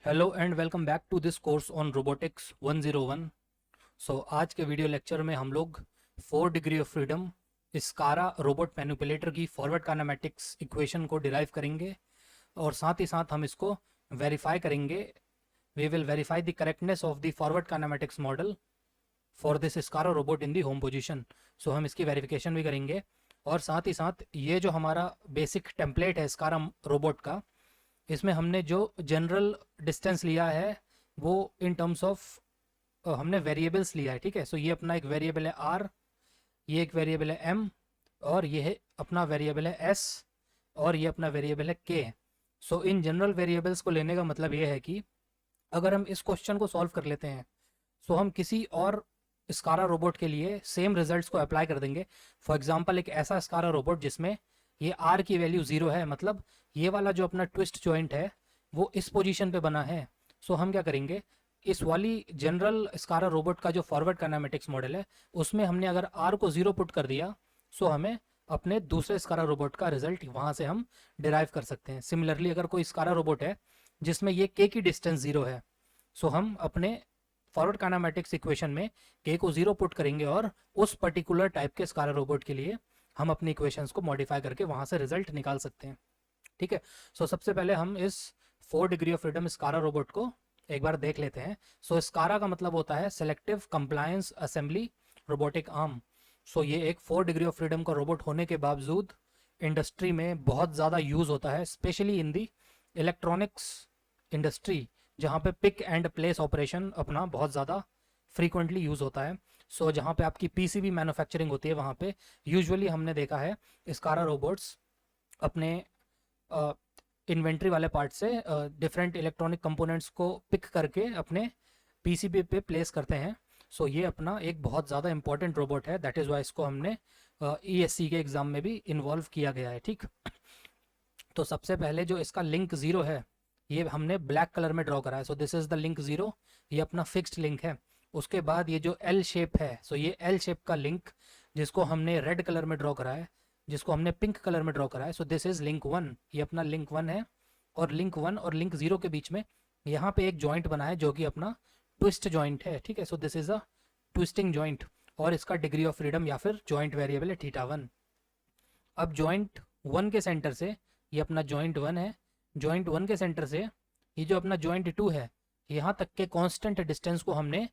Hello and welcome back to this course on robotics 101। आज के video lecture में हम लोग 4 degree of freedom SCARA robot manipulator की फॉरवर्ड काइनेमेटिक्स इक्वेशन को डिराइव करेंगे और साथ ही साथ हम इसको वेरीफाई करेंगे। We will verify the correctness of the forward kinematics model for this SCARA robot in the home position. हम इसकी वेरिफिकेशन भी करेंगे और साथ ही साथ ये जो हमारा बेसिक टेम्पलेट है स्कारा रोबोट का, इसमें हमने जो जनरल डिस्टेंस लिया है वो इन टर्म्स ऑफ हमने वेरिएबल्स लिया है। ठीक है, ये अपना एक वेरिएबल है आर, ये एक वेरिएबल है एम, और ये है अपना वेरिएबल है एस, और ये अपना वेरिएबल है के। इन जनरल वेरिएबल्स को लेने का मतलब ये है कि अगर हम इस क्वेश्चन को सॉल्व कर लेते हैं हम किसी और स्कारा रोबोट के लिए सेम रिजल्ट्स को अप्लाई कर देंगे। फॉर एग्जांपल एक ऐसा स्कारा रोबोट जिसमें ये आर की वैल्यू 0 है, मतलब ये वाला जो अपना ट्विस्ट जॉइंट है वो इस पोजीशन पे बना है। हम क्या करेंगे, इस वाली जनरल स्कारा रोबोट का जो फॉरवर्ड काइनेमेटिक्स मॉडल है उसमें हमने अगर आर को 0 पुट कर दिया हमें अपने दूसरे स्कारा रोबोट का रिजल्ट वहां से हम डिराइव कर सकते हैं। सिमिलरली अगर कोई स्कारा रोबोट है जिसमें ये के की डिस्टेंस 0 है, हम अपने फॉरवर्ड काइनेमेटिक्स इक्वेशन में के को 0 पुट करेंगे और उस पर्टिकुलर टाइप के स्कारा रोबोट के लिए हम अपनी इक्वेशंस को मॉडिफाई करके वहां से रिजल्ट निकाल सकते हैं। ठीक है, सबसे पहले हम इस 4 degree of freedom SCARA robot को एक बार देख लेते हैं। स्कारा का मतलब होता है selective compliance assembly robotic arm. ये एक 4 डिग्री ऑफ फ्रीडम का रोबोट होने के बावजूद इंडस्ट्री में बहुत ज़्यादा यूज़ होता है, specially in the electronics industry, जहाँ पे पिक एंड प्लेस ऑपरेशन अपना बहुत ज़्यादा फ्रीक्वेंटली यूज़ होता है। जहाँ पे आपकी पीसीबी मैन्युफैक्चरिंग होती है वहाँ पे यूजुअली हमने देखा है स्कारा रोबोट्स अपने इन्वेंट्री वाले पार्ट से डिफरेंट इलेक्ट्रॉनिक कंपोनेंट्स को पिक करके अपने पीसीबी पे प्लेस करते हैं। ये अपना एक बहुत ज़्यादा इंपॉर्टेंट रोबोट है, दैट इज़ वाई इसको हमने ईएससी के एग्ज़ाम में भी इन्वॉल्व किया गया है। ठीक, सबसे पहले जो इसका लिंक 0 है ये हमने ब्लैक कलर में ड्रॉ करा है। दिस इज़ द लिंक 0, ये अपना फिक्स्ड लिंक है। उसके बाद ये जो एल शेप है, ये एल शेप का लिंक जिसको हमने रेड कलर में ड्रॉ करा है, जिसको हमने पिंक कलर में ड्रॉ करा है, दिस इज लिंक 1, ये अपना लिंक 1 है। और लिंक 1 और लिंक 0 के बीच में यहाँ पे एक जॉइंट बना है जो कि अपना ट्विस्ट जॉइंट है। ठीक है, this is a twisting joint और इसका डिग्री ऑफ फ्रीडम या फिर जॉइंट वेरिएबल है θ1। अब जॉइंट 1 के सेंटर से, ये अपना जॉइंट 1 है, जॉइंट 1 के सेंटर से ये जो अपना जॉइंट 2 है यहाँ तक के कांस्टेंट डिस्टेंस को हमने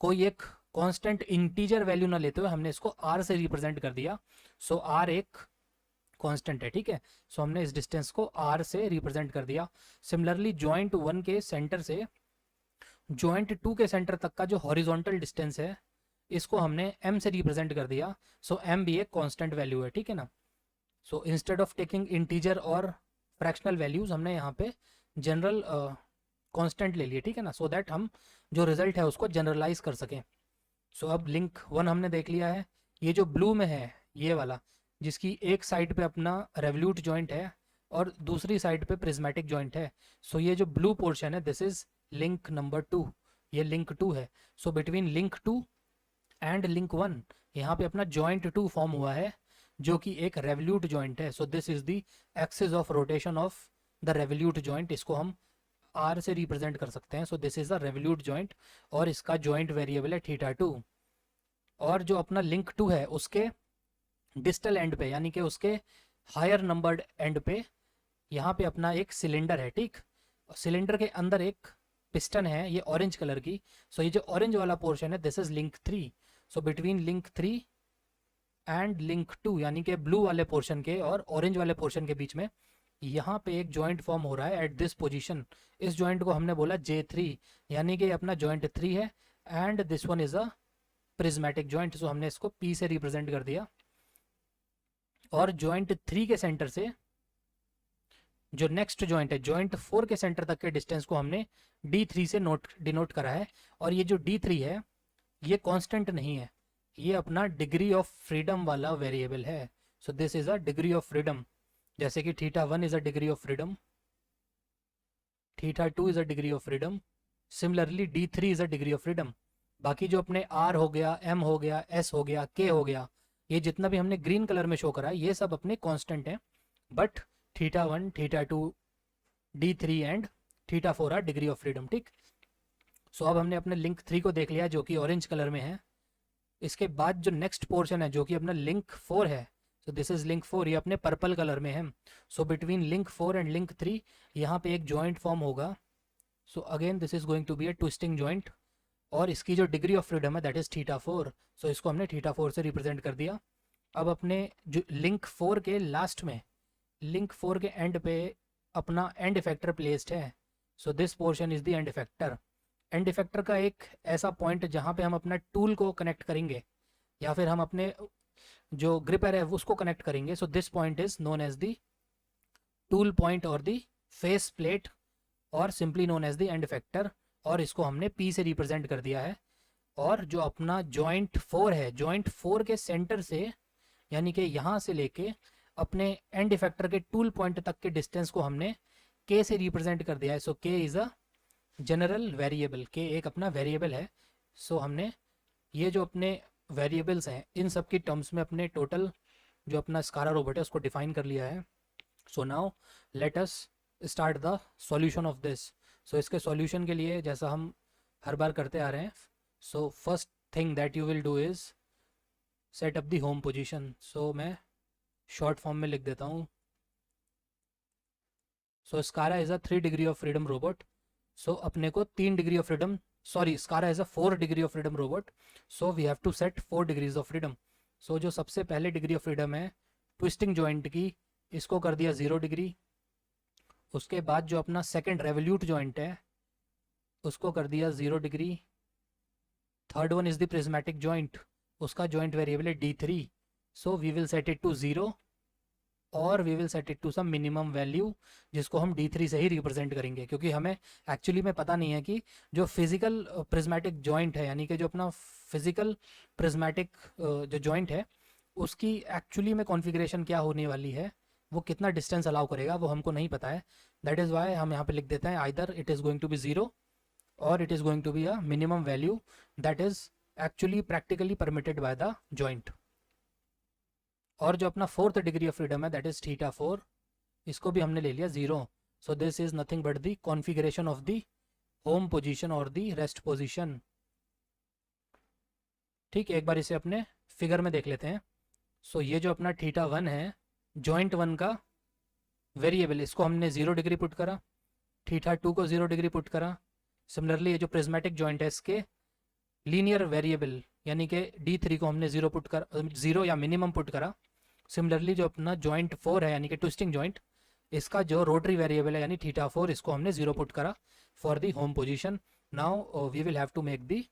कोई एक कांस्टेंट इंटीजर वैल्यू ना लेते हुए हमने इसको r से रिप्रेजेंट कर दिया। r एक कांस्टेंट है। ठीक है, हमने इस डिस्टेंस को r से रिप्रेजेंट कर दिया। सिमिलरली जॉइंट 1 के सेंटर से जॉइंट 2 के सेंटर तक का जो हॉरिजॉन्टल डिस्टेंस है इसको हमने m से रिप्रेजेंट कर दिया। m भी एक कांस्टेंट वैल्यू है। ठीक है ना, इंस्टेड ऑफ टेकिंग इंटीजर और फ्रैक्शनल वैल्यूज हमने यहाँ पे जनरल कांस्टेंट ले लिए। ठीक है ना, दैट हम जो रिजल्ट है उसको जनरलाइज कर सकें। अब लिंक 1 हमने देख लिया है। ये जो ब्लू में है ये वाला, जिसकी एक साइड पे अपना रेवल्यूट जॉइंट है और दूसरी साइड पे प्रिज्मेटिक जॉइंट है, ये जो ब्लू पोर्शन है दिस इज लिंक नंबर 2, ये लिंक 2 है। बिटवीन लिंक 2 एंड लिंक 1 यहाँ पे अपना जॉइंट 2 फॉर्म हुआ है जो कि एक रेवल्यूट जॉइंट है। This is the axis of rotation of the revolute joint, इसको हम आर से रिप्रेजेंट कर सकते हैं। This is the revolute joint और इसका जॉइंट वेरिएबल है θ2। और जो अपना लिंक 2 है उसके डिस्टल एंड पे यानी कि उसके हायर नंबर्ड एंड पे यहाँ पे अपना एक सिलेंडर है। ठीक, सिलेंडर के अंदर एक पिस्टन है, ये ऑरेंज कलर की। ये जो ऑरेंज वाला पोर्शन है this is link 3। Between link 3 and link 2 यानी कि ब्लू वाले पोर्शन के और ऑरेंज वाले पोर्शन के बीच में यहाँ पे एक जॉइंट फॉर्म हो रहा है एट दिस पोजीशन। इस जॉइंट को हमने बोला J3 यानी कि अपना जॉइंट 3 है and this one is a prismatic joint. हमने इसको P से रिप्रेजेंट कर दिया। और जॉइंट 3 के सेंटर से जो नेक्स्ट जॉइंट है जॉइंट 4 के सेंटर तक के डिस्टेंस को हमने D3 से डिनोट करा है। और ये जो D3 है ये कांस्टेंट नहीं है, ये अपना डिग्री ऑफ फ्रीडम वाला वेरिएबल है। This is a degree of freedom, जैसे कि θ1 is a degree of freedom, θ2 is a degree of freedom, similarly D3 is a degree of freedom. बाकी जो अपने R हो गया, M हो गया, S हो गया, K हो गया, ये जितना भी हमने ग्रीन कलर में शो करा है ये सब अपने कांस्टेंट हैं। But θ1, θ2, D3 and theta 4 are degree of freedom, ठीक। सो अब हमने अपने लिंक 3 को देख लिया जो कि ऑरेंज कलर में है। इसके बाद जो नेक्स्ट पोर्शन है जो कि अपना लिंक 4 है, सो दिस इज लिंक 4, ये अपने पर्पल कलर में है। So between link 4 and link 3 यहाँ पे एक जॉइंट फॉर्म होगा। So again this is going to be a twisting joint, और इसकी जो डिग्री ऑफ फ्रीडम है दैट इज थीटा 4। सो इसको हमने थीटा 4 से रिप्रेजेंट कर दिया। अब अपने जो लिंक 4 के लास्ट में, लिंक 4 के एंड पे अपना एंड इफेक्टर प्लेस्ड है। So this portion is the end effector. And effector का एक ऐसा पॉइंट जहाँ पे हम अपना टूल को कनेक्ट करेंगे या फिर हम अपने जो ग्रिपर है उसको कनेक्ट करेंगे। So this point is known as the tool point और द फेस प्लेट, और simply known as the end effector, और इसको हमने P से रिप्रेजेंट कर दिया है। और जो अपना जॉइंट 4 है, जॉइंट 4 के सेंटर से यानी कि यहाँ से लेके अपने एंड इफेक्टर के टूल पॉइंट तक के डिस्टेंस को हमने K से रिप्रेजेंट कर दिया है। सो K is a general variable, K एक अपना वेरिएबल है। सो हमने ये जो अपने वेरिएबल्स हैं इन सब की टर्म्स में अपने टोटल जो अपना स्कारा रोबोट है उसको डिफाइन कर लिया है। So now let us start the solution of this. So इसके सॉल्यूशन के लिए जैसा हम हर बार करते आ रहे हैं, so first thing that you will do is set up the home position. So मैं शॉर्ट फॉर्म में लिख देता हूँ। So SCARA is a 3 degree of freedom robot. So अपने को 3 degree of freedom, sorry SCARA is a 4 degree of freedom robot. So we have to set 4 degrees of freedom. So जो सबसे पहले degree of freedom है twisting joint की, इसको कर दिया 0 डिग्री। उसके बाद जो अपना सेकंड रेवोल्यूट जॉइंट है उसको कर दिया 0 डिग्री। Third one is the prismatic joint, उसका जॉइंट वेरिएबल है D3। So we will set it to 0 और we will set it to some minimum value जिसको हम D3 से ही रिप्रेजेंट करेंगे, क्योंकि हमें एक्चुअली में पता नहीं है कि जो फिजिकल प्रिज्मेटिक जॉइंट है यानी कि जो अपना फिजिकल प्रिज्मेटिक जो जॉइंट है उसकी एक्चुअली में कॉन्फ़िगरेशन क्या होने वाली है, वो कितना डिस्टेंस अलाउ करेगा वो हमको नहीं पता है। दैट इज़ वाई हम यहाँ पे लिख देते हैं either it is going to be 0 और it is going to be a minimum value that is actually practically permitted by the joint. और जो अपना 4th डिग्री ऑफ फ्रीडम है दैट इज थीटा 4, इसको भी हमने ले लिया 0। So this is nothing but the configuration of the home position और द रेस्ट पोजीशन। ठीक है, एक बार इसे अपने फिगर में देख लेते हैं। सो ये जो अपना थीटा 1 है जॉइंट 1 का वेरिएबल, इसको हमने 0 डिग्री पुट करा। थीटा 2 को 0 डिग्री पुट करा। सिमिलरली ये जो प्रिज्मेटिक जॉइंट है इसके लीनियर वेरिएबल यानी कि D3 को हमने 0 पुट कर 0 या मिनिमम पुट करा। सिमिलरली जो अपना जॉइंट 4 है यानी कि ट्विस्टिंग जॉइंट, इसका जो रोटरी वेरिएबल है यानी थीटा 4, इसको हमने 0 पुट करा for the home position. Now we will have to make the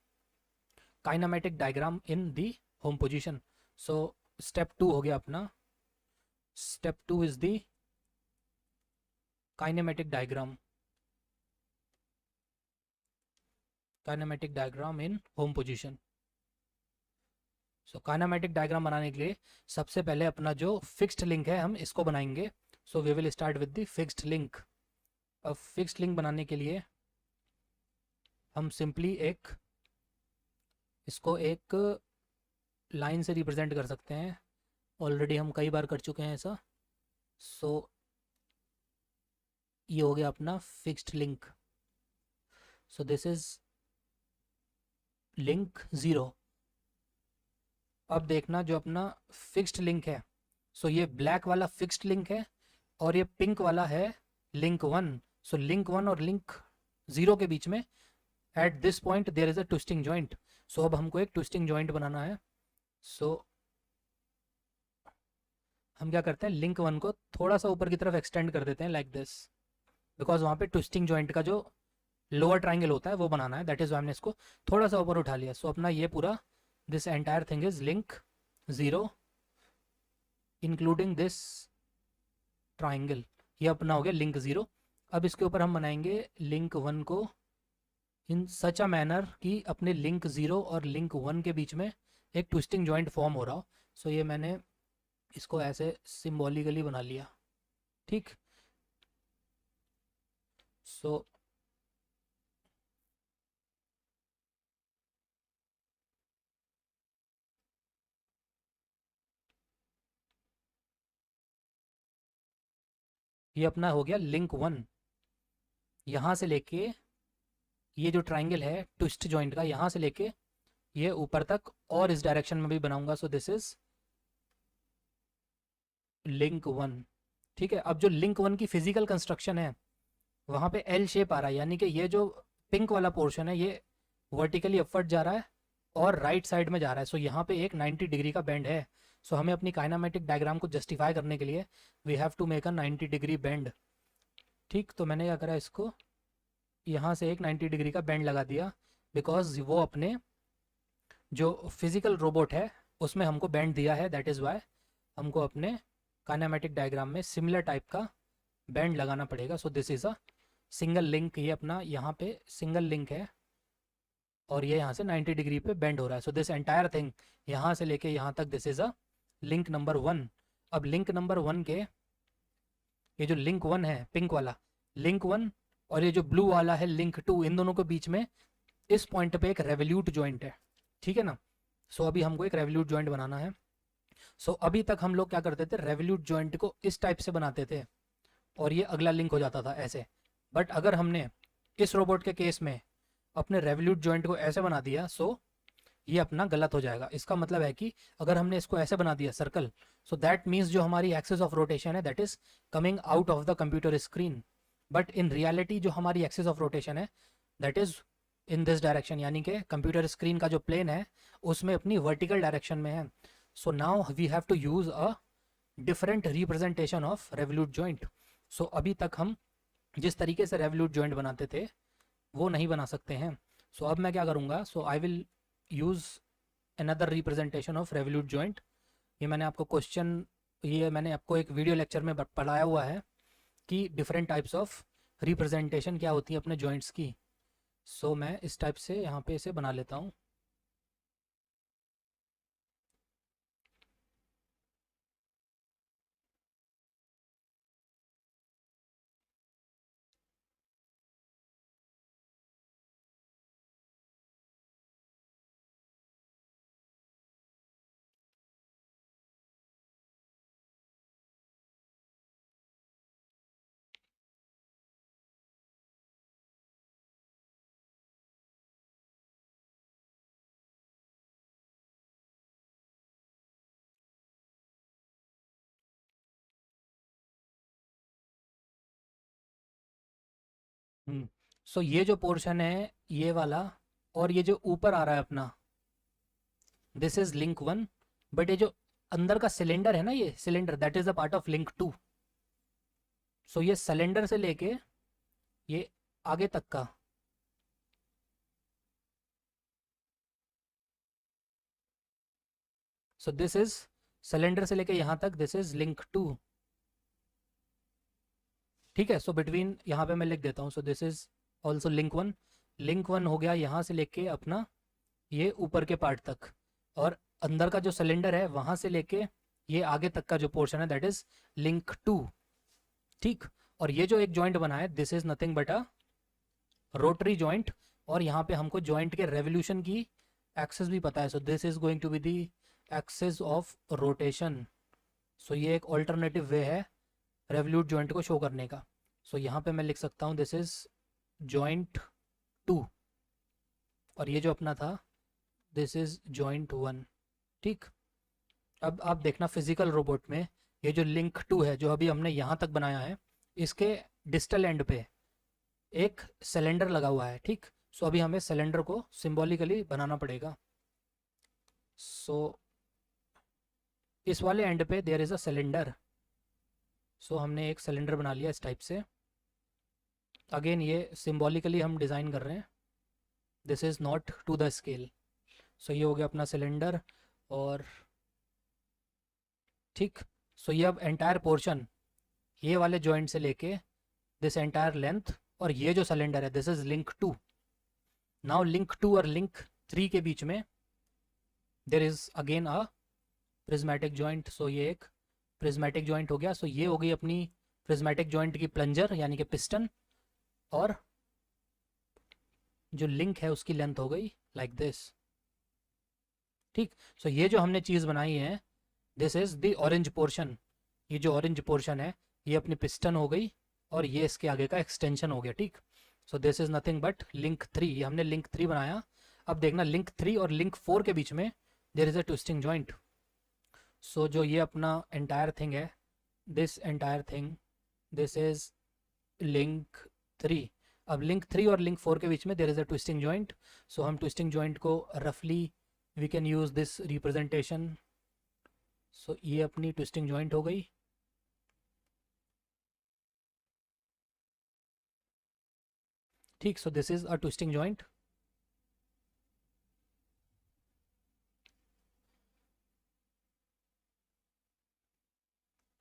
kinematic diagram in the home position. So step 2 हो गया अपना, step 2 is the kinematic diagram, kinematic diagram in home position. So kinematic diagram बनाने के लिए सबसे पहले अपना जो फिक्स्ड लिंक है हम इसको बनाएंगे। So we will start with the fixed link. अब फिक्स्ड लिंक बनाने के लिए हम सिंपली इसको एक लाइन से रिप्रेजेंट कर सकते हैं। ऑलरेडी हम कई बार कर चुके हैं ऐसा। सो ये हो गया अपना fixed link. So this is link 0। अब देखना जो अपना फिक्स्ड लिंक है, सो ये ब्लैक वाला फिक्स्ड लिंक है और ये पिंक वाला है लिंक 1। सो लिंक 1 और लिंक 0 के बीच में at this point there is a twisting joint. So अब हमको एक ट्विस्टिंग जॉइंट बनाना है। सो हम क्या करते हैं, लिंक 1 को थोड़ा सा ऊपर की तरफ एक्सटेंड कर देते हैं लाइक दिस, बिकॉज वहाँ पे ट्विस्टिंग जॉइंट का जो लोअर ट्राइंगल होता है वो बनाना है। दैट इज वाई हमने इसको थोड़ा सा ऊपर उठा लिया। सो अपना ये पूरा this entire thing is link 0 including this triangle, ये अपना हो गया लिंक 0। अब इसके ऊपर हम बनाएंगे लिंक 1 को इन सच अ मैनर कि अपने लिंक 0 और लिंक 1 के बीच में एक ट्विस्टिंग जॉइंट फॉर्म हो रहा हो। सो ये मैंने इसको ऐसे सिम्बॉलिकली बना लिया, ठीक। सो ये अपना हो गया लिंक 1। यहाँ से लेके ये जो ट्राइंगल है ट्विस्ट जॉइंट का, यहाँ से लेके ये ऊपर तक और इस डायरेक्शन में भी बनाऊंगा। सो दिस इज लिंक वन। ठीक है, अब जो लिंक वन की फिजिकल कंस्ट्रक्शन है वहाँ पे एल शेप आ रहा है, यानी कि ये जो पिंक वाला पोर्शन है ये वर्टिकली अपवर्ड जा रहा है और राइट साइड में जा रहा है। सो यहाँ पे एक 90 डिग्री का बेंड है। सो हमें अपनी काइनामेटिक डायग्राम को जस्टिफाई करने के लिए we have to make a 90 degree bend. ठीक, तो मैंने क्या करा, इसको यहाँ से एक 90 डिग्री का बेंड लगा दिया, बिकॉज वो अपने जो फिजिकल रोबोट है उसमें हमको बेंड दिया है, दैट इज़ वाई हमको अपने काइनेमेटिक डायग्राम में सिमिलर टाइप का बेंड लगाना पड़ेगा। सो this is a single link, ये अपना यहाँ पे सिंगल लिंक है और ये यहाँ से 90 डिग्री पे बेंड हो रहा है। सो दिस एंटायर थिंग यहाँ से लेके यहाँ तक this is a link number one. अब लिंक नंबर वन के ये जो लिंक वन है पिंक वाला लिंक वन और ये जो ब्लू वाला है लिंक टू, इन दोनों के बीच में इस पॉइंट पे एक रेवल्यूट जॉइंट है। ठीक है ना। सो अभी हमको एक रेवल्यूट जॉइंट बनाना है। सो अभी तक हम लोग क्या करते थे, रेवल्यूट जॉइंट को इस टाइप से बनाते थे और ये अगला लिंक हो जाता था ऐसे। बट अगर हमने इस रोबोट के केस में अपने रेवल्यूट जॉइंट को ऐसे बना दिया, सो ये अपना गलत हो जाएगा। इसका मतलब है कि अगर हमने इसको ऐसे बना दिया सर्कल, सो दैट मीन्स जो हमारी एक्सिस ऑफ रोटेशन है that is coming out of the computer screen. But in reality जो हमारी एक्सिस ऑफ रोटेशन है that is in this direction, यानी कि कंप्यूटर स्क्रीन का जो प्लेन है उसमें अपनी वर्टिकल डायरेक्शन में है। So now we have to use a different representation of revolute joint. So अभी तक हम जिस तरीके से रेवल्यूट जॉइंट बनाते थे वो नहीं बना सकते हैं। सो अब मैं क्या करूँगा, so I will use another representation of revolute joint. ये मैंने आपको ये मैंने आपको एक वीडियो लेक्चर में पढ़ाया हुआ है कि डिफरेंट टाइप्स ऑफ रिप्रेजेंटेशन क्या होती है अपने जॉइंट्स की। सो मैं इस टाइप से यहाँ पे इसे बना लेता हूँ। सो ये जो पोर्शन है ये वाला और ये जो ऊपर आ रहा है अपना this is link one. But ये जो अंदर का सिलेंडर है ना, ये cylinder that is a part of link two. So ये सिलेंडर से लेके ये आगे तक का सो दिस इज सिलेंडर से लेके यहाँ तक दिस इज लिंक टू। ठीक है, सो बिटवीन यहाँ पे मैं लिख देता हूँ। सो this is also link one. Link one हो गया यहाँ से लेके अपना ये ऊपर के पार्ट तक, और अंदर का जो सिलेंडर है वहाँ से लेके ये आगे तक का जो पोर्शन है दैट इज लिंक टू। ठीक, और ये जो एक जॉइंट बना है this is nothing but a rotary joint, और यहाँ पे हमको जॉइंट के रेवोल्यूशन की एक्सेस भी पता है। So this is going to be the axis of rotation. So ये एक ऑल्टरनेटिव वे है रेवल्यूट जॉइंट को शो करने का। सो यहाँ पे मैं लिख सकता हूँ दिस इज जॉइंट टू और ये जो अपना था दिस इज जॉइंट वन। ठीक, अब आप देखना फिजिकल रोबोट में ये जो लिंक टू है जो अभी हमने यहाँ तक बनाया है इसके डिस्टल एंड पे एक सिलेंडर लगा हुआ है। ठीक, सो अभी हमें सिलेंडर को सिंबॉलिकली बनाना पड़ेगा। सो इस वाले एंड पे देयर इज़ अ सिलेंडर। सो हमने एक सिलेंडर बना लिया इस टाइप से। अगेन ये सिंबॉलिकली हम डिज़ाइन कर रहे हैं, this is not to the scale. So ये हो गया अपना सिलेंडर। और ठीक, सो ये अब एंटायर पोर्शन ये वाले जॉइंट से लेके दिस एंटायर लेंथ और ये जो सिलेंडर है this is link two. Now link two और लिंक थ्री के बीच में there is again a prismatic joint. So ये एक प्रिज्मेटिक जॉइंट हो गया। सो ये हो गई अपनी प्रिज्मेटिक जॉइंट की प्लंजर यानी कि पिस्टन, और जो लिंक है उसकी लेंथ हो गई लाइक दिस। ठीक, सो ये जो हमने चीज़ बनाई है this is the orange portion. ये जो ऑरेंज पोर्शन है ये अपनी पिस्टन हो गई और ये इसके आगे का एक्सटेंशन हो गया, ठीक। So this is nothing but link 3, ये हमने लिंक 3 बनाया। अब देखना लिंक 3 और लिंक 4 के बीच में there is a twisting joint. So जो ये अपना एंटायर थिंग है, this entire thing, this is link 3। अब लिंक 3 और लिंक 4 के बीच में there is a twisting joint. So हम ट्विस्टिंग जॉइंट को रफली we can use this representation. So ये अपनी ट्विस्टिंग जॉइंट हो गई। ठीक, so this is a twisting joint.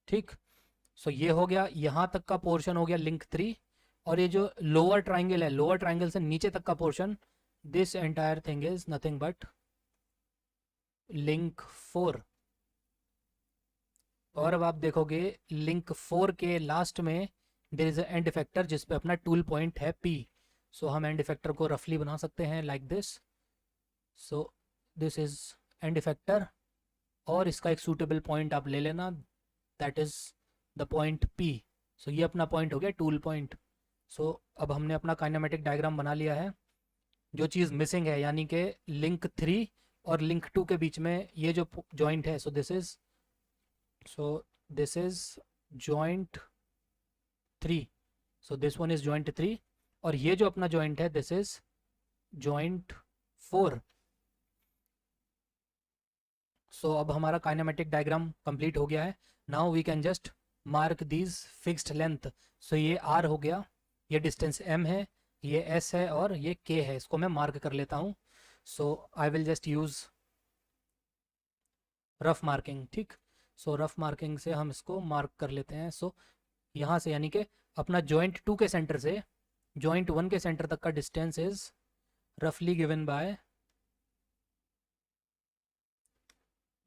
ठीक, सो ये हो गया, यहाँ तक का पोर्शन हो गया लिंक 3। और ये जो लोअर ट्राइंगल है, लोअर ट्राइंगल से नीचे तक का portion, this entire thing is nothing but link 4। और अब आप देखोगे लिंक 4 के लास्ट में there is a end effector जिस पे अपना टूल पॉइंट है P। सो हम एंड इफेक्टर को रफली बना सकते हैं like this. So this is end effector, और इसका एक सूटेबल पॉइंट आप ले लेना, that is the point P। So ये अपना पॉइंट हो गया टूल पॉइंट। सो अब हमने अपना काइनेमेटिक डायग्राम बना लिया है। जो चीज़ मिसिंग है यानी कि लिंक 3 और लिंक 2 के बीच में ये जो जॉइंट है, so this is joint 3। So this one is joint 3, और ये जो अपना जॉइंट है दिस इज जॉइंट 4। सो अब हमारा काइनेमेटिक डायग्राम कंप्लीट हो गया है। Now we can just mark these fixed length. So ये R हो गया, ये डिस्टेंस M है, ये S है और ये K है। इसको मैं मार्क कर लेता हूँ। So I will just use rough marking, ठीक। सो रफ मार्किंग से हम इसको मार्क कर लेते हैं। सो यहाँ से यानी कि अपना जॉइंट 2 के सेंटर से जॉइंट 1 के सेंटर तक का डिस्टेंस इज रफली given by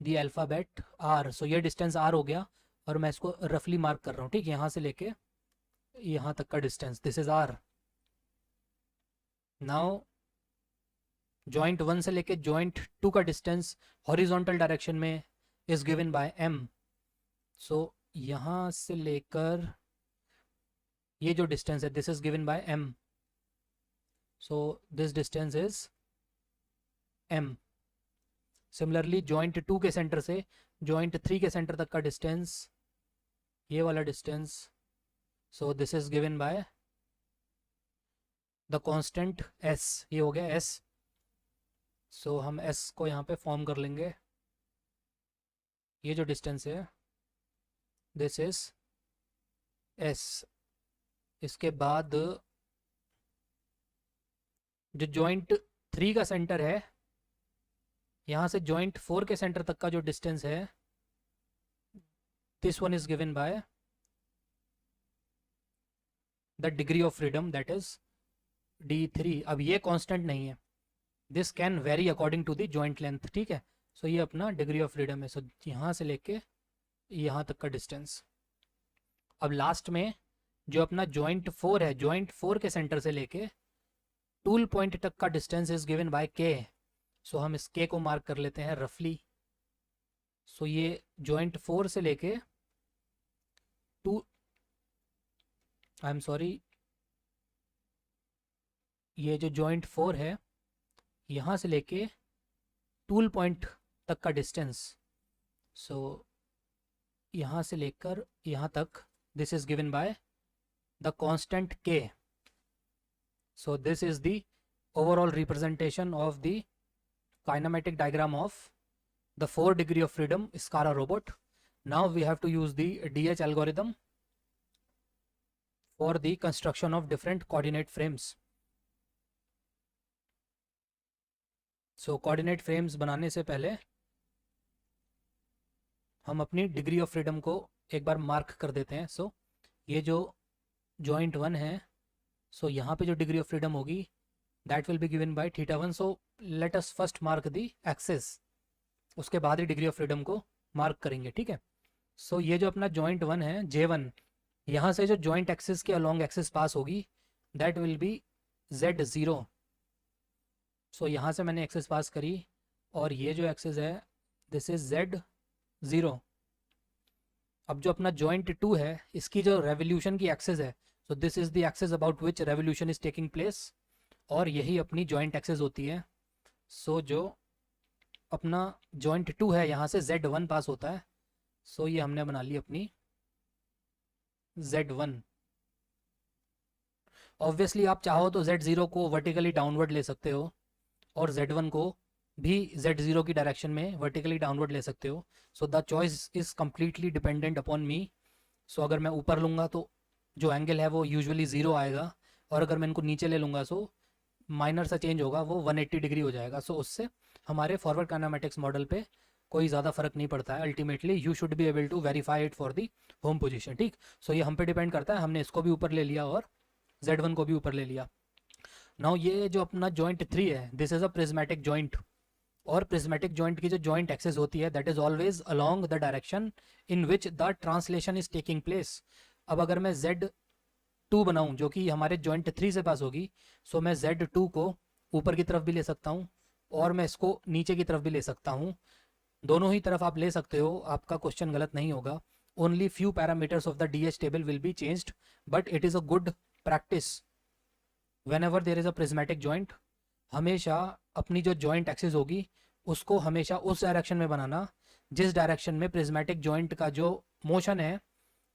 the alphabet R। So ये डिस्टेंस R हो गया, और मैं इसको रफली मार्क कर रहा हूँ, ठीक। यहाँ से लेके यहाँ तक का distance, this is R। Now joint 1 से लेके जॉइंट 2 का डिस्टेंस हॉरिजॉन्टल डायरेक्शन में इज गिवन बाय M। सो यहाँ से लेकर ये जो डिस्टेंस है this is given bye M। So this distance is M। Similarly joint 2 के सेंटर से जॉइंट 3 के सेंटर तक का डिस्टेंस, ये वाला distance, so this is given by the constant S। ये हो गया S। सो हम S को यहाँ पे फॉर्म कर लेंगे। ये जो डिस्टेंस है दिस इज S। इसके बाद जो जॉइंट 3 का सेंटर है, यहाँ से जॉइंट 4 के सेंटर तक का जो डिस्टेंस है, this one is given by the degree of freedom, that is D3। अब ये कांस्टेंट नहीं है, this can vary according to the joint length, ठीक है। सो ये अपना डिग्री ऑफ फ्रीडम है। सो यहाँ से लेके यहाँ तक का डिस्टेंस। अब लास्ट में जो अपना जॉइंट 4 है, जॉइंट 4 के सेंटर से लेके टूल पॉइंट तक का distance is given bye K। सो हम इस K को मार्क कर लेते हैं रफली। सो ये जॉइंट 4 से लेके आई एम सॉरी, ये जो जॉइंट 4 है यहाँ से लेके टूल पॉइंट तक का डिस्टेंस, सो यहाँ से लेकर यहाँ तक, this is given by the constant K। So this is the overall representation of the kinematic diagram of the 4 degree of freedom SCARA robot. Now we have to use the DH algorithm for the construction of different coordinate frames. So coordinate frames बनाने से पहले हम अपनी degree of freedom को एक बार mark कर देते हैं। सो ये जो जॉइंट 1 है, सो यहाँ पे जो डिग्री ऑफ फ्रीडम होगी that will be given by θ1। So let us first mark the axis, उसके बाद ही डिग्री ऑफ फ्रीडम को मार्क करेंगे, ठीक है। सो ये जो अपना जॉइंट 1 है J1, यहाँ से जो जॉइंट एक्सिस के अलॉन्ग एक्सिस पास होगी दैट विल बी Z0। सो यहाँ से मैंने एक्सिस पास करी, और ये जो एक्सिस है दिस इज Z0। अब जो अपना जॉइंट 2 है, इसकी जो रेवोल्यूशन की एक्सिस है so this is the axis about which revolution is taking place, और यही अपनी जॉइंट एक्सेस होती है। सो जो अपना जॉइंट 2 है यहाँ से Z1 पास होता है। सो ये हमने बना ली अपनी Z1। ऑब्वियसली आप चाहो तो Z0 को वर्टिकली डाउनवर्ड ले सकते हो और Z1 को भी Z0 की डायरेक्शन में वर्टिकली डाउनवर्ड ले सकते हो। So the choice is completely dependent upon me. So अगर मैं ऊपर लूँगा तो जो एंगल है वो यूजुअली 0 आएगा, और अगर मैं इनको नीचे ले लूँगा सो माइनर सा चेंज होगा, वो 180 डिग्री हो जाएगा। सो उससे हमारे फॉरवर्ड काइनेमेटिक्स मॉडल पे कोई ज़्यादा फर्क नहीं पड़ता है। Ultimately you should be able to verify it for the home position, ठीक। सो ये हम पे डिपेंड करता है, हमने इसको भी ऊपर ले लिया और Z1 को भी ऊपर ले लिया। नाउ ये जो अपना जॉइंट 3 है, this is a prismatic joint, और प्रिज्मेटिक जॉइंट की जो जॉइंट एक्सेस होती है that is always along the direction in which the translation is taking place. अब अगर मैं Z2 बनाऊं जो कि हमारे जॉइंट 3 से पास होगी, सो मैं Z2 को ऊपर की तरफ भी ले सकता हूँ और मैं इसको नीचे की तरफ भी ले सकता हूँ। दोनों ही तरफ आप ले सकते हो, आपका क्वेश्चन गलत नहीं होगा। Only few parameters of the DH table will be changed, but it is a good practice whenever there is a prismatic joint. हमेशा अपनी जो जॉइंट एक्सिस होगी उसको हमेशा उस डायरेक्शन में बनाना जिस डायरेक्शन में प्रिज्मेटिक जॉइंट का जो मोशन है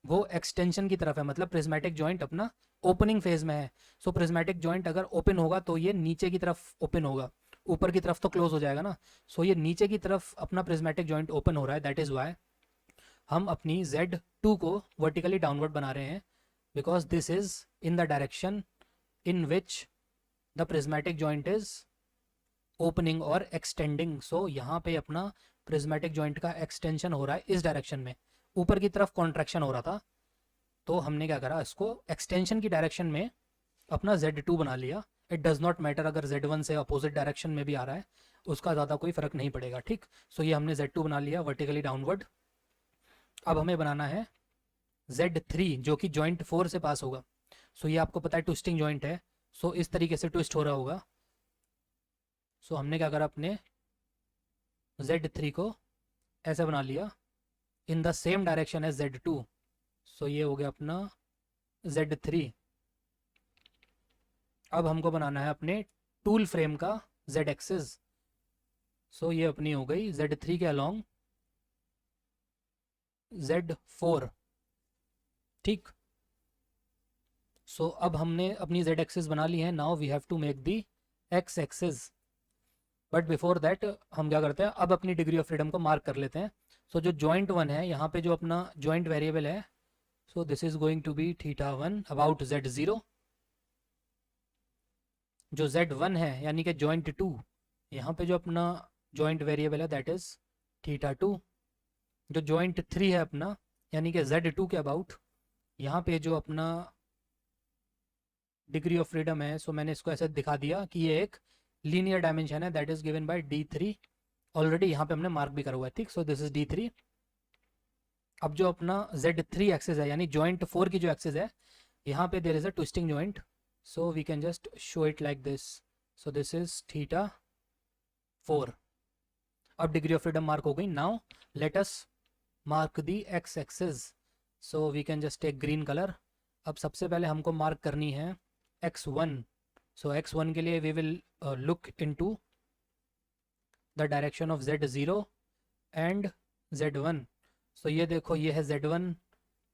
वो एक्सटेंशन की तरफ है, मतलब प्रिज्मेटिक जॉइंट अपना ओपनिंग फेज में है। सो प्रिज्मेटिक जॉइंट अगर ओपन होगा तो ये नीचे की तरफ ओपन होगा, ऊपर की तरफ तो क्लोज हो जाएगा ना। सो ये नीचे की तरफ अपना प्रिज्मेटिक जॉइंट ओपन हो रहा है, दैट इज वाई हम अपनी Z2 को वर्टिकली डाउनवर्ड बना रहे हैं, because this is in the direction in which the prismatic joint is opening और extending। so यहाँ पे अपना prismatic joint का extension हो रहा है इस डायरेक्शन में, ऊपर की तरफ contraction हो रहा था, तो हमने क्या करा, इसको extension की डायरेक्शन में अपना Z2 बना लिया। इट डज नॉट मैटर अगर Z1 से अपोजिट डायरेक्शन में भी आ रहा है, उसका ज़्यादा कोई फर्क नहीं पड़ेगा, ठीक। सो ये हमने Z2 बना लिया वर्टिकली डाउनवर्ड। अब हमें बनाना है Z3 जो कि जॉइंट 4 से पास होगा। सो ये आपको पता है ट्विस्टिंग जॉइंट है, सो इस तरीके से ट्विस्ट हो रहा होगा। सो हमने क्या करा, अपने Z3 को ऐसे बना लिया in the same direction as Z2। So ये हो गया अपना Z3। अब हमको बनाना है अपने टूल फ्रेम का Z एक्सिस। सो ये अपनी हो गई Z3 के अलोंग Z4, ठीक। सो अब हमने अपनी Z एक्सिस बना ली है। Now we have to make the X axis, but before that हम क्या करते हैं, अब अपनी डिग्री ऑफ फ्रीडम को मार्क कर लेते हैं। सो जो जॉइंट 1 है, यहाँ पे जो अपना जॉइंट वेरिएबल है, so this is going to be θ1 about Z0। जो Z1 है यानी कि जॉइंट 2, यहाँ पे जो अपना जॉइंट वेरिएबल है दैट इज θ2। जो जॉइंट 3 है अपना यानी कि Z2 के अबाउट, यहाँ पे जो अपना डिग्री ऑफ फ्रीडम है, सो मैंने इसको ऐसे दिखा दिया कि ये एक लीनियर डायमेंशन है that is given bye D3। Already यहाँ पे हमने मार्क भी करा हुआ है, ठीक। So this is D3। अब जो अपना Z3 एक्सिस है यानी जॉइंट 4 की जो एक्सिस है, यहाँ पे there is a twisting joint, so we can just show it like this. So this is θ4। अब डिग्री ऑफ फ्रीडम मार्क हो गई। Now let us mark the X axis. So we can just take green colour. अब सबसे पहले हमको mark करनी है X1। सो X1 के लिए we will look into the direction of Z0 and Z1। So ये देखो, ये है Z1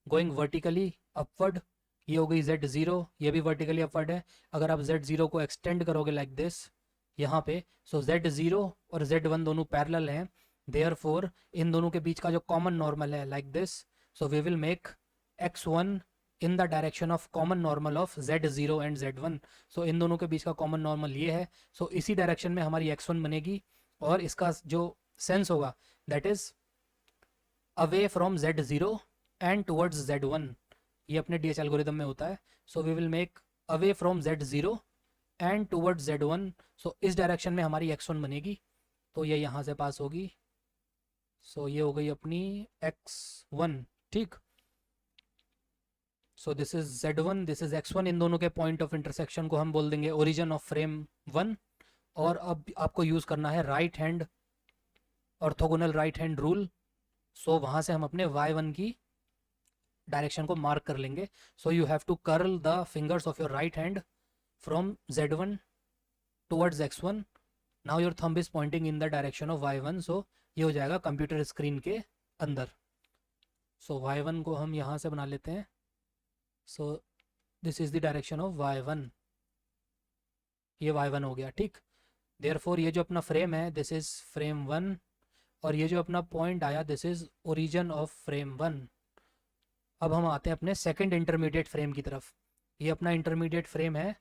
गोइंग वर्टिकली अपवर्ड, ये हो गई Z0, ये भी वर्टिकली अपवर्ड है। अगर आप Z0 को एक्सटेंड करोगे लाइक दिस यहाँ पे, सो Z0 और Z1 दोनों पैरेलल हैं, देयरफॉर इन दोनों के बीच का जो कॉमन नॉर्मल है like this, so we will make X1 in the direction of common normal of Z0 and Z1। So इन दोनों के बीच का कॉमन नॉर्मल ये है। सो इसी डायरेक्शन में हमारी X1 बनेगी, और इसका जो सेंस होगा that is away from Z0 and towards Z1। ये अपने DH एल्गोरिदम में होता है। So we will make away from Z0 and towards Z1। So इस डायरेक्शन में हमारी X1 बनेगी, तो ये यहाँ से पास होगी। सो ये हो गई अपनी X1, ठीक। So this is Z1, this is X1। इन दोनों के पॉइंट ऑफ इंटरसेक्शन को हम बोल देंगे ओरिजिन ऑफ फ्रेम 1। और अब आपको यूज़ करना है right hand orthogonal right hand rule. So वहाँ से हम अपने Y1 की डायरेक्शन को मार्क कर लेंगे. So you have to curl the fingers of your right hand from Z1 towards X1. Now your thumb is pointing in the direction of Y1. So ये हो जाएगा कंप्यूटर स्क्रीन के अंदर. सो Y1 को हम यहाँ से बना लेते हैं. So this is the direction of Y1. ये Y1 हो गया. ठीक. देयरफॉर ये जो अपना फ्रेम है दिस इज फ्रेम 1 और ये जो अपना पॉइंट आया this is origin of frame 1. अब हम आते हैं अपने सेकंड इंटरमीडिएट फ्रेम की तरफ. ये अपना इंटरमीडिएट फ्रेम है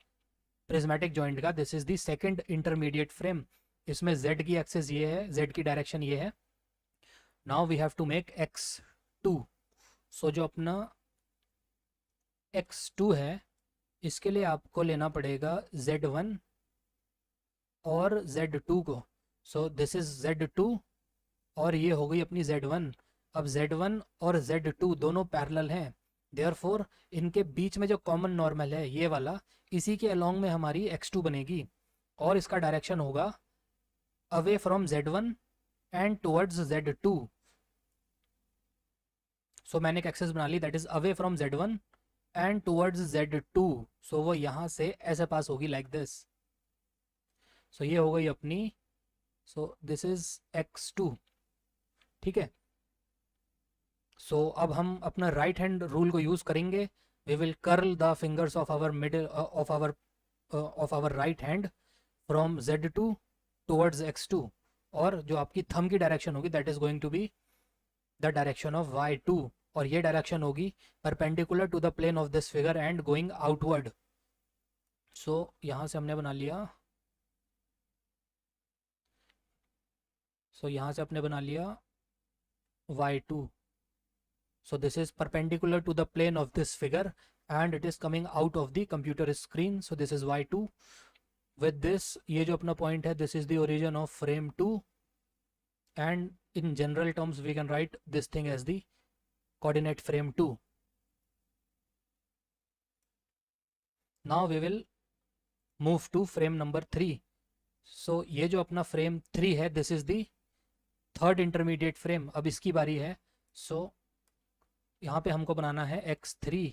प्रिज्मेटिक जॉइंट का. This is the second intermediate frame. इसमें Z की एक्सिस ये है, Z की डायरेक्शन ये है. Now we have to make X2. So जो अपना X2 है इसके लिए आपको लेना पड़ेगा Z1 और Z2 को. सो दिस इज Z2 और ये हो गई अपनी Z1. अब Z1 और Z2 दोनों पैरेलल हैं. देयरफॉर इनके बीच में जो कॉमन नॉर्मल है ये वाला, इसी के अलोंग में हमारी X2 बनेगी और इसका डायरेक्शन होगा away from Z1 and towards Z2. So मैंने एक एक्सेस बना ली that is away from Z1 and towards Z2. So वो यहाँ से ऐसे पास होगी लाइक दिस. सो ये हो गई अपनी. So this is X2. ठीक है. सो अब हम अपना राइट हैंड रूल को यूज करेंगे. We will curl the fingers of our middle of our right hand from Z2 towards X2. और जो आपकी थंब की डायरेक्शन होगी that is going to be the direction of Y2 और ये डायरेक्शन होगी perpendicular to the plane of this figure and going outward. So यहाँ से हमने बना लिया. सो यहाँ से आपने बना लिया Y2. So this is perpendicular to the plane of this figure and it is coming out of the computer screen. So this is Y2. With this, ये जो अपना point है, this is the origin of frame 2 and in general terms we can write this thing as the coordinate frame 2. Now we will move to frame number 3. So ये जो अपना frame 3 है, this is the third intermediate frame. अब इसकी बारी है. So यहाँ पे हमको बनाना है X3.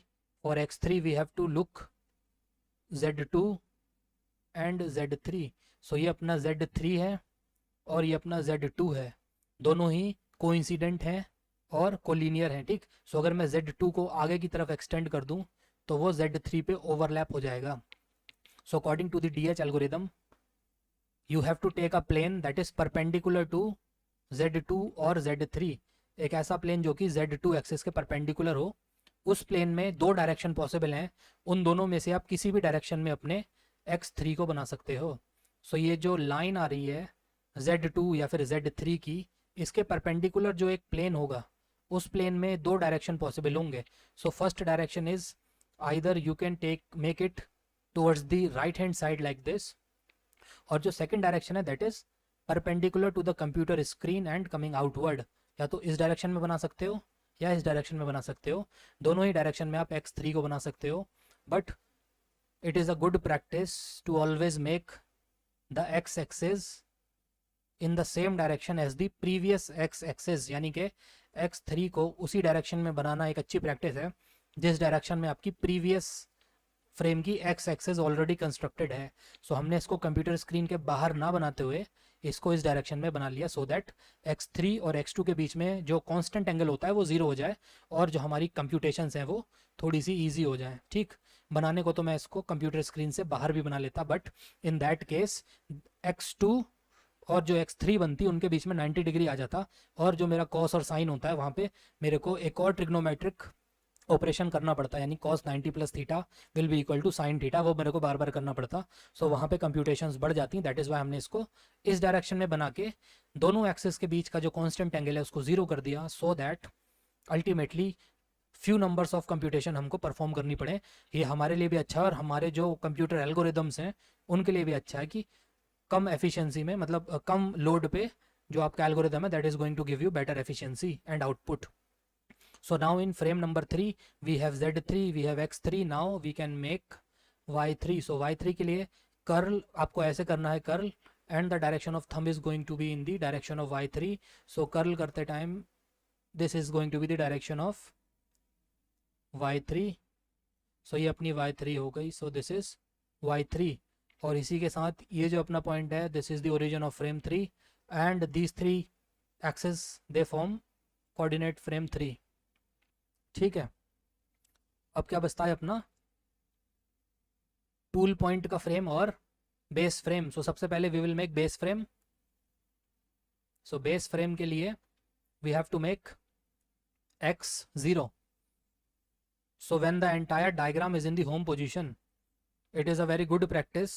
For X3 we have to look Z2 and Z3. So ये अपना Z3 है और ये अपना Z2 है. दोनों ही कोइंसिडेंट हैं और कोलिनियर हैं. ठीक. सो अगर मैं Z2 को आगे की तरफ एक्सटेंड कर दूं तो वो Z3 पे ओवरलैप हो जाएगा. So according to the DH algorithm you have to take a plane that is perpendicular to Z2 और Z3. एक ऐसा प्लेन जो कि Z2 एक्सिस के परपेंडिकुलर हो. उस प्लेन में दो डायरेक्शन पॉसिबल हैं. उन दोनों में से आप किसी भी डायरेक्शन में अपने X3 को बना सकते हो. सो ये जो लाइन आ रही है Z2 या फिर Z3 की, इसके परपेंडिकुलर जो एक प्लेन होगा उस प्लेन में दो डायरेक्शन पॉसिबल होंगे. So first direction is either you can make it towards the right hand side like this, और जो सेकंड डायरेक्शन है that is perpendicular to the computer screen and coming outward. या तो इस direction में बना सकते हो या इस डायरेक्शन में बना सकते हो. दोनों ही डायरेक्शन में आप X3 को बना सकते हो. But it is a good practice to always make the X axis in the same direction as the previous X axis. यानी कि X3 को उसी डायरेक्शन में बनाना एक अच्छी प्रैक्टिस है जिस डायरेक्शन में आपकी प्रीवियस फ्रेम की X एक्सिस ऑलरेडी कंस्ट्रक्टेड है. सो हमने इसको कंप्यूटर स्क्रीन के बाहर ना बनाते हुए इसको इस डायरेक्शन में बना लिया सो दैट X3 और X2 के बीच में जो कांस्टेंट एंगल होता है वो जीरो हो जाए और जो हमारी कंप्यूटेशंस हैं वो थोड़ी सी इजी हो जाए. ठीक. बनाने को तो मैं इसको कंप्यूटर स्क्रीन से बाहर भी बना लेता, but in that case X2 और जो X3 बनती उनके बीच में 90 डिग्री आ जाता और जो मेरा कॉस और साइन होता है वहाँ पे मेरे को एक और ट्रिग्नोमेट्रिक ऑपरेशन करना पड़ता है. यानी cos 90 plus theta will be equal to sine theta. वो मेरे को बार बार करना पड़ता. सो वहाँ पे कंप्यूटेशंस बढ़ जाती. दैट इज़ वाई हमने इसको इस डायरेक्शन में बना के दोनों एक्सिस के बीच का जो कांस्टेंट एंगल है उसको जीरो कर दिया so that ultimately few numbers of computation हमको परफॉर्म करनी पड़े. ये हमारे लिए भी अच्छा है और हमारे जो कंप्यूटर एल्गोरिदम्स हैं उनके लिए भी अच्छा है कि कम एफिशिएंसी में, मतलब कम लोड पे जो आपका एल्गोरिदम है that is going to give you better efficiency and output. So now in frame number 3 we have Z3, we have X3. Now we can make Y3. So Y3 के लिए curl आपको ऐसे करना है curl, and the direction of thumb is going to be in the direction of Y3. So curl करते time this is going to be the direction of y3, so ये अपनी y3 हो गई, सो दिस इज y3। और इसी के साथ ये जो अपना पॉइंट है, this is the origin of frame 3 and these 3 axes they form coordinate frame 3। ठीक है, अब क्या बचता है अपना टूल पॉइंट का फ्रेम और बेस फ्रेम। सो सबसे पहले we will make base frame. So base frame के लिए we have to make x0। So when the entire diagram is in the home position, it is a very good practice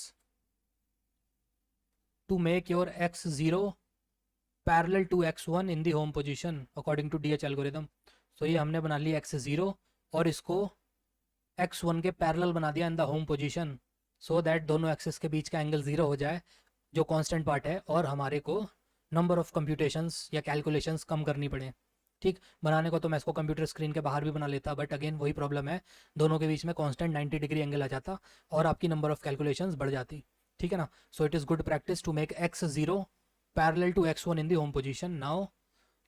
to make your x0 parallel to x1 in the home position according to DH algorithm. So ये हमने बना लिया x0 और इसको x1 के parallel बना दिया इन the home position, so that दोनों एक्सेस के बीच का एंगल 0 हो जाए, जो कांस्टेंट पार्ट है, और हमारे को नंबर ऑफ कंप्यूटेशंस या कैलकुलेशंस कम करनी पड़े। ठीक, बनाने को तो मैं इसको कंप्यूटर स्क्रीन के बाहर भी बना लेता, बट अगेन वही प्रॉब्लम है, दोनों के बीच में कांस्टेंट 90 डिग्री एंगल आ जाता और आपकी नंबर ऑफ कैलकुलेशंस बढ़ जाती। ठीक है ना। So it is good practice to make x0 parallel to x1 in the home position. Now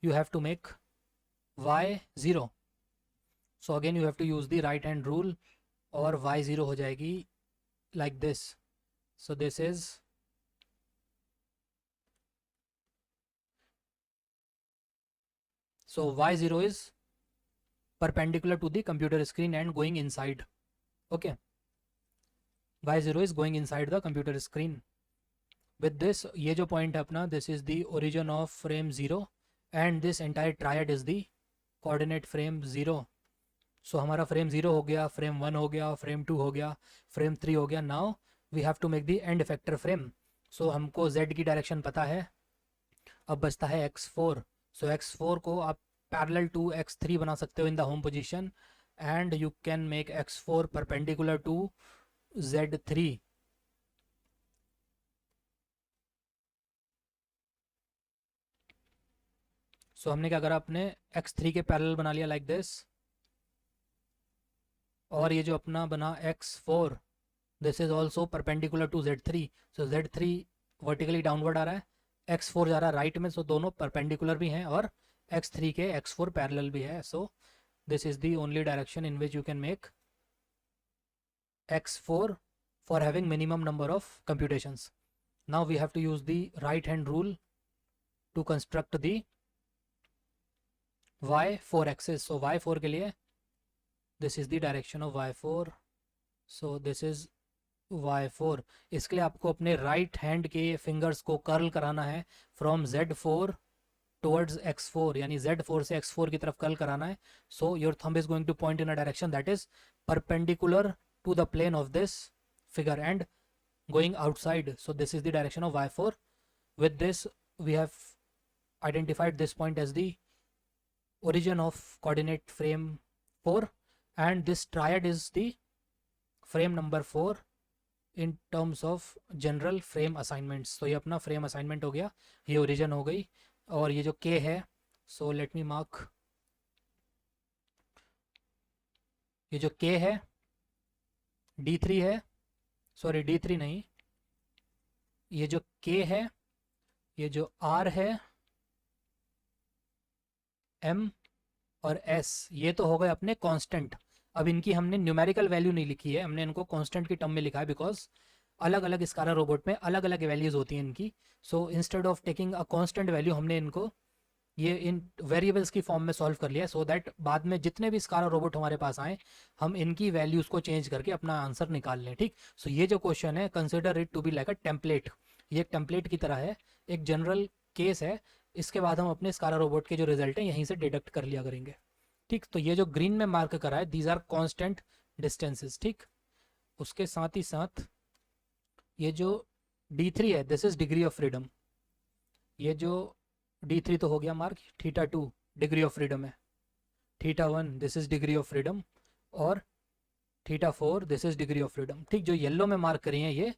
you have to make y0। So again you have to use the right hand rule और y0 हो जाएगी like this. So this is so y0 is perpendicular to the computer screen and going inside. Okay, y0 is going inside the computer screen. With this, ये जो point है अपना, this is the origin of frame 0 and this entire triad is the coordinate frame 0. So हमारा frame 0 हो गया, frame 1 हो गया, frame 2 हो गया, frame 3 हो गया। Now we have to make the end effector frame. So हमको z की डायरेक्शन पता है, अब बचता है x4। सो x4 को आप पैरेलल टू x3 बना सकते हो in the home position and you can make x4 perpendicular to z3। So हमने क्या करा, अपने x3 के पैरेलल बना लिया लाइक दिस, और ये जो अपना बना x4, this is also perpendicular to z3। So z3 vertically downward आ रहा है, x4 जा रहा है राइट में, सो दोनों परपेंडिकुलर भी हैं और x3 के x4 पैरेलल भी है। So this is the only direction in which you can make x4 for having minimum number of computations. Now we have to use the right hand rule to construct the y4 axes. So y4 के लिए this is the direction of y4। So this is y4। इसके लिए आपको अपने right hand के fingers को curl कराना है फ्रॉम z4 टुवर्ड्स x4, यानी z4 से x4 की तरफ कर्ल कराना है। So your thumb is going to point in a direction that is perpendicular to the plane of this figure and going outside. So this is the direction of y4. With this we have identified this point as the origin of coordinate frame 4 and this triad is the frame number 4 in terms of general frame assignments. So ये अपना frame assignment हो गया, ये origin हो गई, और ये जो k है, so let me mark, ये जो k है d3 है, सॉरी d3 नहीं, ये जो k है, ये जो r है, m और s, ये तो हो गए अपने कांस्टेंट। अब इनकी हमने न्यूमेरिकल वैल्यू नहीं लिखी है, हमने इनको कांस्टेंट की टर्म में लिखा है, बिकॉज अलग अलग स्कारा रोबोट में अलग अलग वैल्यूज होती हैं इनकी। So instead of taking a constant value, हमने इनको ये इन वेरिएबल्स की फॉर्म में सॉल्व कर लिया, सो दैट बाद में जितने भी स्कारा रोबोट हमारे पास आए, हम इनकी वैल्यूज को चेंज करके अपना आंसर निकाल लें। ठीक, सो ये जो क्वेश्चन है, consider it to be like a template. ये एक टेम्पलेट की तरह है, एक जनरल केस है, इसके बाद हम अपने स्कारा रोबोट के जो रिजल्ट है यहीं से डिडक्ट कर लिया करेंगे। ठीक, तो ये जो ग्रीन में मार्क करा है, दीज आर कॉन्स्टेंट डिस्टेंसेस। ठीक, उसके साथ ही साथ ये जो d3 है, this is degree of freedom. ये जो d3 तो हो गया मार्क, θ2 डिग्री ऑफ फ्रीडम है, θ1 this is degree of freedom, और θ4 this is degree of freedom. ठीक, जो येलो में मार्क करी हैं ये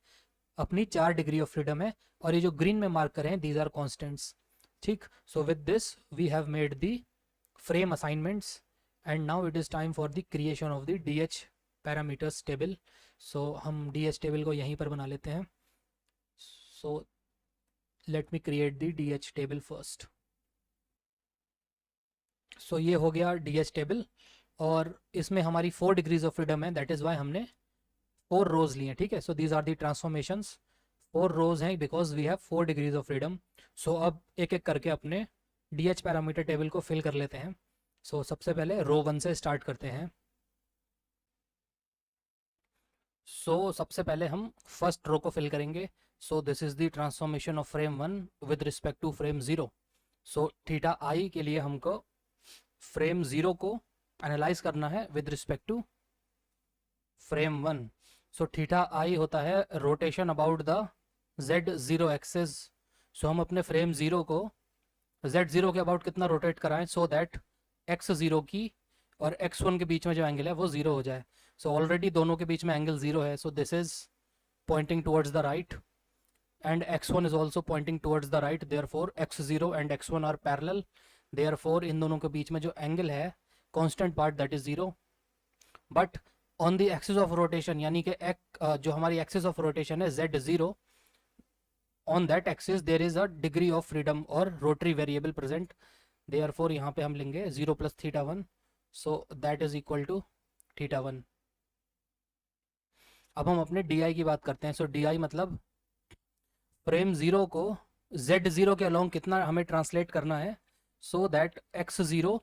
अपनी 4 डिग्री ऑफ फ्रीडम है, और ये जो ग्रीन में मार्क करें दीज आर कॉन्स्टेंट्स। ठीक, so with this we have made the frame assignments and now it is time for the creation of the DH parameters table. So हम DH table को यहीं पर बना लेते हैं। So let me create the DH table first. So ये हो गया DH टेबल। और इसमें हमारी 4 डिग्रीज ऑफ फ्रीडम है, दैट इज़ वाई हमने 4 रोज लिए हैं, ठीक है। So these are the transformations, 4 rows हैं because we have 4 degrees of freedom. So अब एक एक करके अपने डी एच पैरामीटर टेबल को फिल कर लेते हैं। सो सबसे पहले रो 1 से स्टार्ट करते हैं। सबसे पहले हम फर्स्ट रो को फिल करेंगे। So this is the transformation of frame 1 with respect to frame 0। So theta i के लिए हमको फ्रेम 0 को एनालाइज करना है with respect to frame 1। So theta i होता है rotation about the z0 axis. So हम अपने फ्रेम 0 को z0 के अबाउट कितना रोटेट कराएं सो दैट x0 की और x1 के बीच में जो एंगल है वो 0 हो जाए। सो ऑलरेडी दोनों के बीच में एंगल 0 है, so this is pointing towards the right and x1 is also pointing towards the right, therefore x0 and x1 are parallel, therefore इन दोनों के बीच में जो एंगल है constant part that is 0, but on the axis of rotation यानी कि जो हमारी axis of rotation है z0, on that axis there is a degree of freedom or rotary variable present, therefore यहाँ पे हम लेंगे 0 plus theta 1, so that is equal to theta 1। अब हम अपने di की बात करते हैं। सो di मतलब फ्रेम 0 को z0 के अलोंग कितना हमें ट्रांसलेट करना है सो दैट x0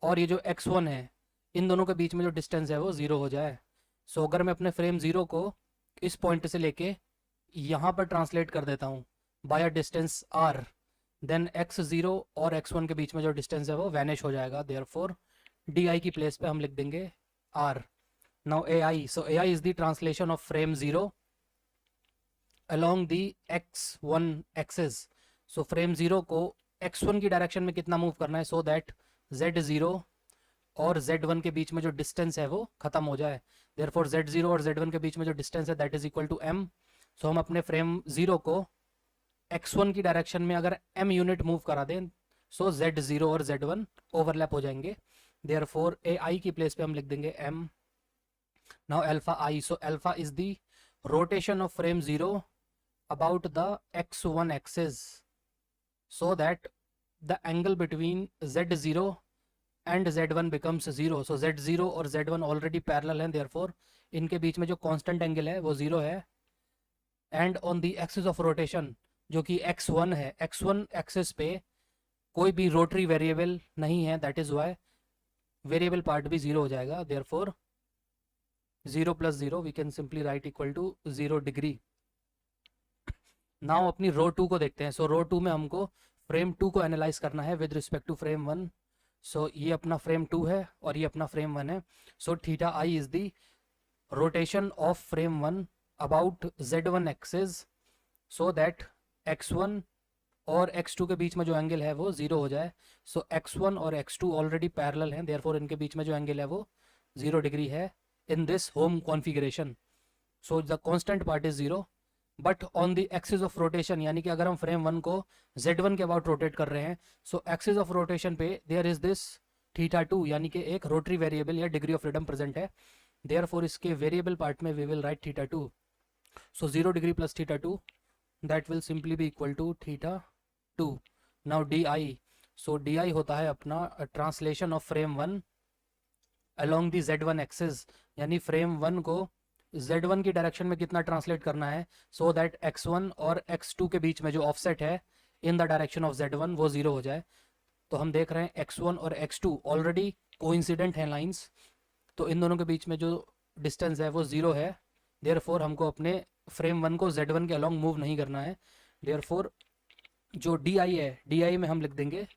और ये जो x1 है इन दोनों के बीच में जो डिस्टेंस है वो 0 हो जाए। सो अगर मैं अपने फ्रेम 0 को इस पॉइंट से लेके यहाँ पर ट्रांसलेट कर देता हूँ by a distance r, then x0 और x1 के बीच में जो डिस्टेंस है वो वैनिश हो जाएगा, देयरफॉर di की प्लेस पे हम लिख देंगे r। Now ai, so ai is the translation of frame 0 along the x1 axis। So frame 0 को x1 की डायरेक्शन में कितना मूव करना है सो दैट z0 और z1 के बीच में जो डिस्टेंस है वो खत्म हो जाए, देयरफॉर z0 और z1 के बीच में जो डिस्टेंस है that is equal to m। So हम अपने फ्रेम 0 को x1 की डायरेक्शन में अगर m यूनिट मूव करा दें सो z0 और z1 ओवरलैप हो जाएंगे, देयरफॉर ai की प्लेस पे हम लिख देंगे m। Now alpha i, so alpha is the rotation of frame 0 about the x1 axis so that the angle between z0 and z1 becomes 0। so z0 और z1 already parallel हैं, therefore इनके बीच में जो constant angle है वो 0 है। and on the axis of rotation जो कि x1 है, x1 axis पे कोई भी rotary variable नहीं है, that is why variable part भी 0 हो जाएगा, therefore 0 plus 0 we can simply write equal to 0 degree। Now अपनी रो 2 को देखते हैं। सो रो 2 में हमको फ्रेम 2 को एनालाइज करना है विद रिस्पेक्ट टू फ्रेम 1। सो ये अपना फ्रेम 2 है और ये अपना फ्रेम 1 है। सो theta I is the rotation of frame 1 about z1 axis so that x1 और x2 के बीच में जो एंगल है वो 0 हो जाए। सो x1 और x2 ऑलरेडी पैरेलल हैं, देयरफॉर इनके बीच में जो एंगल है वो 0 डिग्री है in this home configuration. So the constant part is 0, but on the axis of rotation यानी कि अगर हम फ्रेम 1 को z1 के अबाउट रोटेट कर रहे हैं सो एक्सिस ऑफ रोटेशन पे देयर इज दिस थीटा 2 यानी कि एक रोटरी वेरिएबल या डिग्री ऑफ फ्रीडम प्रेजेंट है, देयरफॉर इसके वेरिएबल पार्ट में we will write theta 2। So 0 degree plus theta 2 that will simply be equal to theta 2। Now D I, so D I होता है अपना translation of frame 1 along the z1 axis, यानी frame 1 को z1 की direction में कितना translate करना है सो दैट x1 और x2 के बीच में जो ऑफसेट है इन द डायरेक्शन ऑफ z1 वो 0 हो जाए। तो हम देख रहे हैं x1 और x2 ऑलरेडी कोइंसिडेंट हैं लाइंस, तो इन दोनों के बीच में जो डिस्टेंस है वो 0 है, देयरफॉर हमको अपने फ्रेम 1 को z1 के अलॉन्ग मूव नहीं करना है, देयरफॉर जो डी आई है डी आई में हम लिख देंगे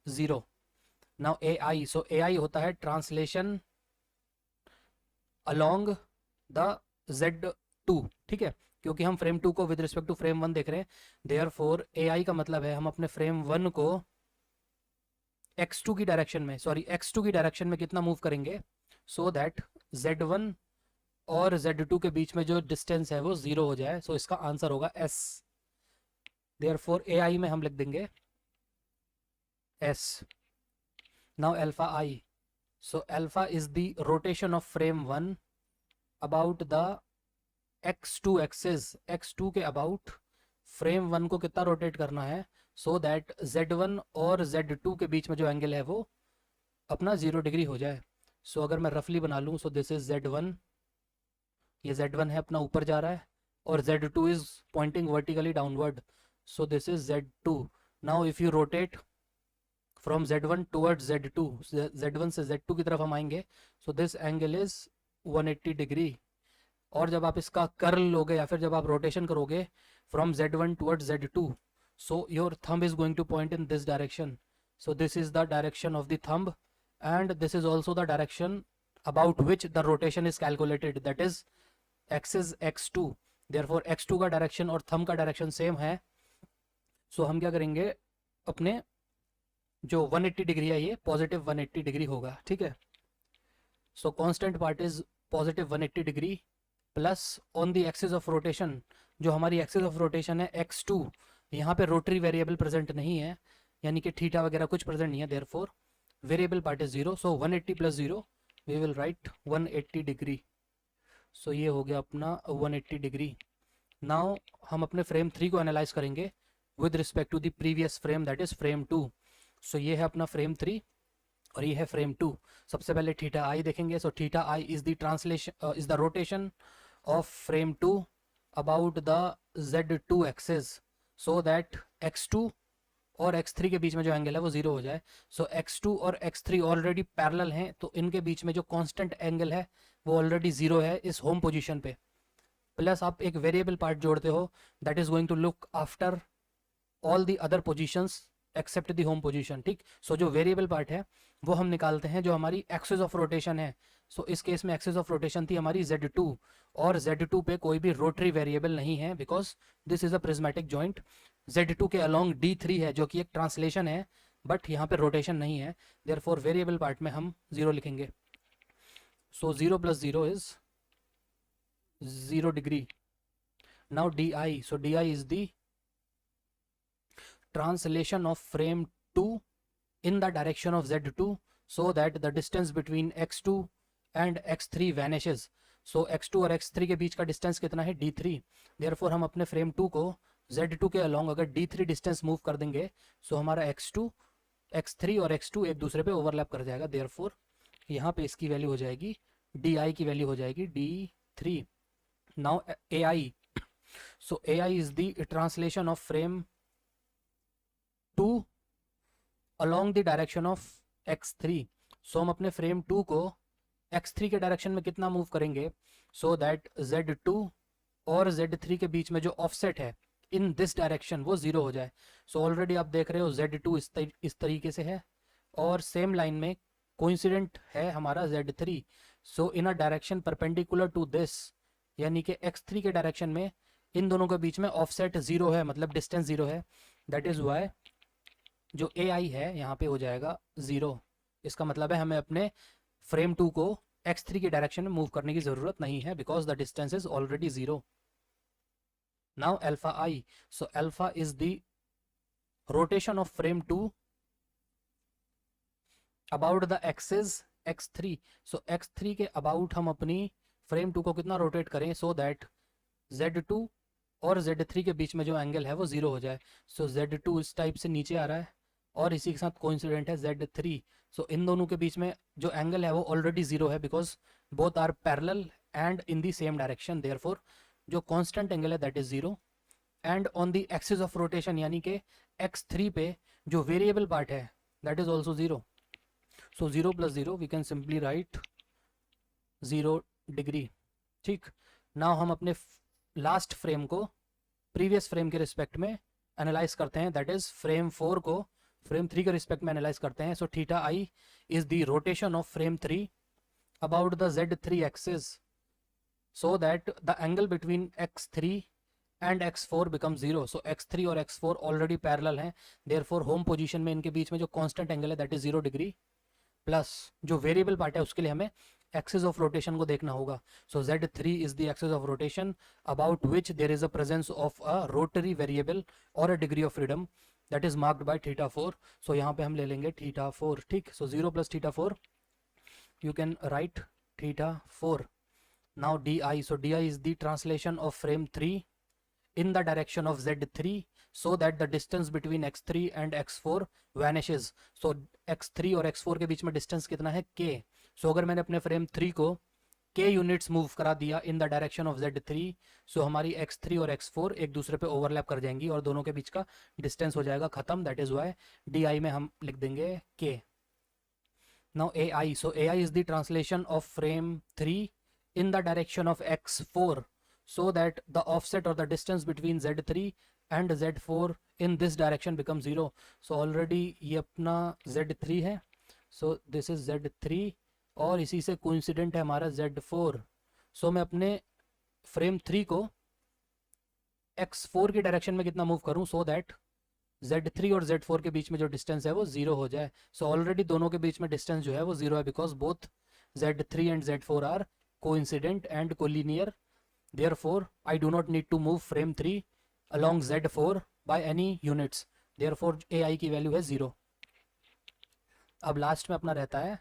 0। नाउ ए आई, सो ए आई होता है ट्रांसलेशन अलॉन्ग द z2, ठीक है, क्योंकि हम फ्रेम 2 को विद रिस्पेक्ट टू फ्रेम 1 देख रहे हैं, देयरफॉर ai का मतलब है हम अपने फ्रेम 1 को x2 की डायरेक्शन में x2 की डायरेक्शन में कितना मूव करेंगे सो दैट z1 और z2 के बीच में जो डिस्टेंस है वो 0 हो जाए। सो इसका आंसर होगा s, देयरफॉर ai में हम लिख देंगे s। Now alpha I, so alpha is the rotation of frame 1 about the x2 axis, x2 के अबाउट फ्रेम 1 को कितना रोटेट करना है सो दैट z1 और z2 के बीच में जो एंगल है वो अपना 0 डिग्री हो जाए। सो अगर मैं रफली बना लूँ, सो दिस इज Z1, ये Z1 है अपना ऊपर जा रहा है, और Z2 is pointing vertically downward, so this is Z2. Now if you rotate from Z1 towards Z2, Z1 से Z2 की तरफ हम आएंगे, so this angle is 180 degree. और जब आप इसका कर्ल लोगे या फिर जब आप रोटेशन करोगे from Z1 towards Z2, so your thumb is going to point in this direction. So this is the direction of the thumb, and this is also the direction about which the rotation is calculated, that is x is x2. therefore x2 का direction और thumb का direction same है. सो हम क्या करेंगे, अपने जो 180 degree है ये पॉजिटिव 180 डिग्री होगा. ठीक है, सो constant part is positive 180 degree plus on the axis of rotation, जो हमारी एक्सिस ऑफ रोटेशन है x2, यहाँ पे रोटरी वेरिएबल प्रेजेंट नहीं है, यानी कि थीटा वगैरह कुछ प्रेजेंट नहीं है, therefore variable part is 0. So 180 plus 0 we will write 180 degree. So ये हो गया अपना 180 डिग्री. नाउ हम अपने फ्रेम 3 को एनालाइज करेंगे with respect to the previous frame, that is frame 2. So ये है अपना फ्रेम 3 और ये है फ्रेम 2. सबसे पहले थीटा आई देखेंगे. सो theta I is the translation is the rotation of frame 2 about the Z2 axis, so that x2 और x3 के बीच में जो एंगल है वो 0 हो जाए. सो x2 और x3 ऑलरेडी पैरेलल हैं, तो इनके बीच में जो कांस्टेंट एंगल है वो ऑलरेडी 0 है इस होम पोजीशन पे. प्लस आप एक वेरिएबल पार्ट जोड़ते हो, that is going to look after all the other positions except the home position. ठीक, सो जो वेरिएबल पार्ट है वो हम निकालते हैं जो हमारी एक्सिस ऑफ रोटेशन है. सो इस केस में एक्सिस ऑफ रोटेशन थी हमारी Z2, और Z2 पे कोई भी रोटरी वेरिएबल नहीं है because this is a prismatic joint. Z2 के अलोंग D3 है जो कि एक ट्रांसलेशन है, बट यहाँ पे रोटेशन नहीं है, देयरफॉर वेरिएबल पार्ट में हम 0 लिखेंगे. सो 0 plus 0 is 0 degree. Now DI, so DI is the translation of frame 2 in the direction of Z2 so that the distance between x2 and x3 vanishes. so x2 और x3 के बीच का distance कितना है, D3. therefore हम अपने frame 2 को Z2 के अलोंग अगर D3 डिस्टेंस मूव कर देंगे, सो हमारा x2 x3 और x2 एक दूसरे पे ओवरलैप कर जाएगा. therefore यहाँ पे इसकी वैल्यू हो जाएगी, DI की वैल्यू हो जाएगी D3. Now AI, so AI is the translation of frame 2 along the direction of x3. सो हम अपने फ्रेम 2 को x3 के डायरेक्शन में कितना मूव करेंगे, सो दैट Z2 और Z3 के बीच में जो ऑफसेट है इन दिस डायरेक्शन वो 0 हो जाए. सो ऑलरेडी आप देख रहे हो Z2 इस तरीके से है, और सेम लाइन में कोइंसिडेंट है हमारा Z3. So in a direction perpendicular to this, यानी कि x3 के डायरेक्शन में इन दोनों के बीच में ऑफसेट 0 है, मतलब डिस्टेंस 0 है. दैट इज वाई जो AI है यहाँ पे हो जाएगा 0. इसका मतलब है हमें अपने फ्रेम 2 को x3 के डायरेक्शन में मूव करने की जरूरत नहीं है because the distance is already 0. Now alpha I, so alpha is the rotation of frame 2 about the axis x3. So x3 के अबाउट हम अपनी फ्रेम 2 को कितना रोटेट करें, सो दैट Z2 और Z3 के बीच में जो एंगल है वो 0 हो जाए. सो Z2 इस टाइप से नीचे आ रहा है और इसी के साथ कोइंसिडेंट है Z3. सो इन दोनों के बीच में जो एंगल है वो ऑलरेडी 0 है because both are parallel and in the same direction. Therefore जो कांस्टेंट एंगल है that is 0. And on the axis of rotation यानी कि x3 पे जो वेरिएबल पार्ट है that is also 0. So 0 plus 0 we can simply write 0 degree. ठीक, now हम अपने लास्ट फ्रेम को प्रीवियस फ्रेम के रिस्पेक्ट में एनालाइज करते हैं, दैट इज फ्रेम 4 को फ्रेम 3 के रिस्पेक्ट में एनालाइज करते हैं. सो theta I is the rotation of frame 3 about the Z3 axis so that the angle between x3 and x4 becomes 0. so x3 और x4 ऑलरेडी पैरेलल हैं, therefore home position में इनके बीच में जो कांस्टेंट एंगल है that is 0 degree. Plus जो variable part है उसके लिए हमें एक्सिस ऑफ रोटेशन को देखना होगा. So Z3 is the axis of rotation about which there is a presence of a rotary variable और a degree of freedom that is marked by theta 4. So यहाँ पे हम ले लेंगे थीटा 4. ठीक, so 0 plus theta 4 you can write theta 4. Now DI, so DI is the translation of frame 3 in the direction of Z3 so that the distance between x3 and x4 vanishes. So x3 और x4 के बीच में distance कितना है k. सो अगर मैंने अपने frame 3 को k यूनिट्स मूव करा दिया इन द डायरेक्शन ऑफ Z3, सो हमारी x3 और x4 एक दूसरे पे ओवरलैप कर जाएंगी और दोनों के बीच का डिस्टेंस हो जाएगा खत्म. दैट इज वाई di में हम लिख देंगे k. Now ai, so ai is the translation of frame 3 in the direction of x4 so that the offset or the distance between z3 and z4 in this direction becomes 0. so already ये अपना z3 है, so this is z3 और इसी से coincident है हमारा z4. so मैं अपने फ्रेम 3 को x4 की डायरेक्शन में कितना मूव करूं so that Z3 और Z4 के बीच में जो डिस्टेंस है वो 0 हो जाए. सो ऑलरेडी दोनों के बीच में डिस्टेंस जो है वो 0 है because both Z3 and Z4 are coincident and collinear. Therefore, I do not need to move frame 3 along Z4 by any units. Therefore, AI की वैल्यू है 0. अब लास्ट में अपना रहता है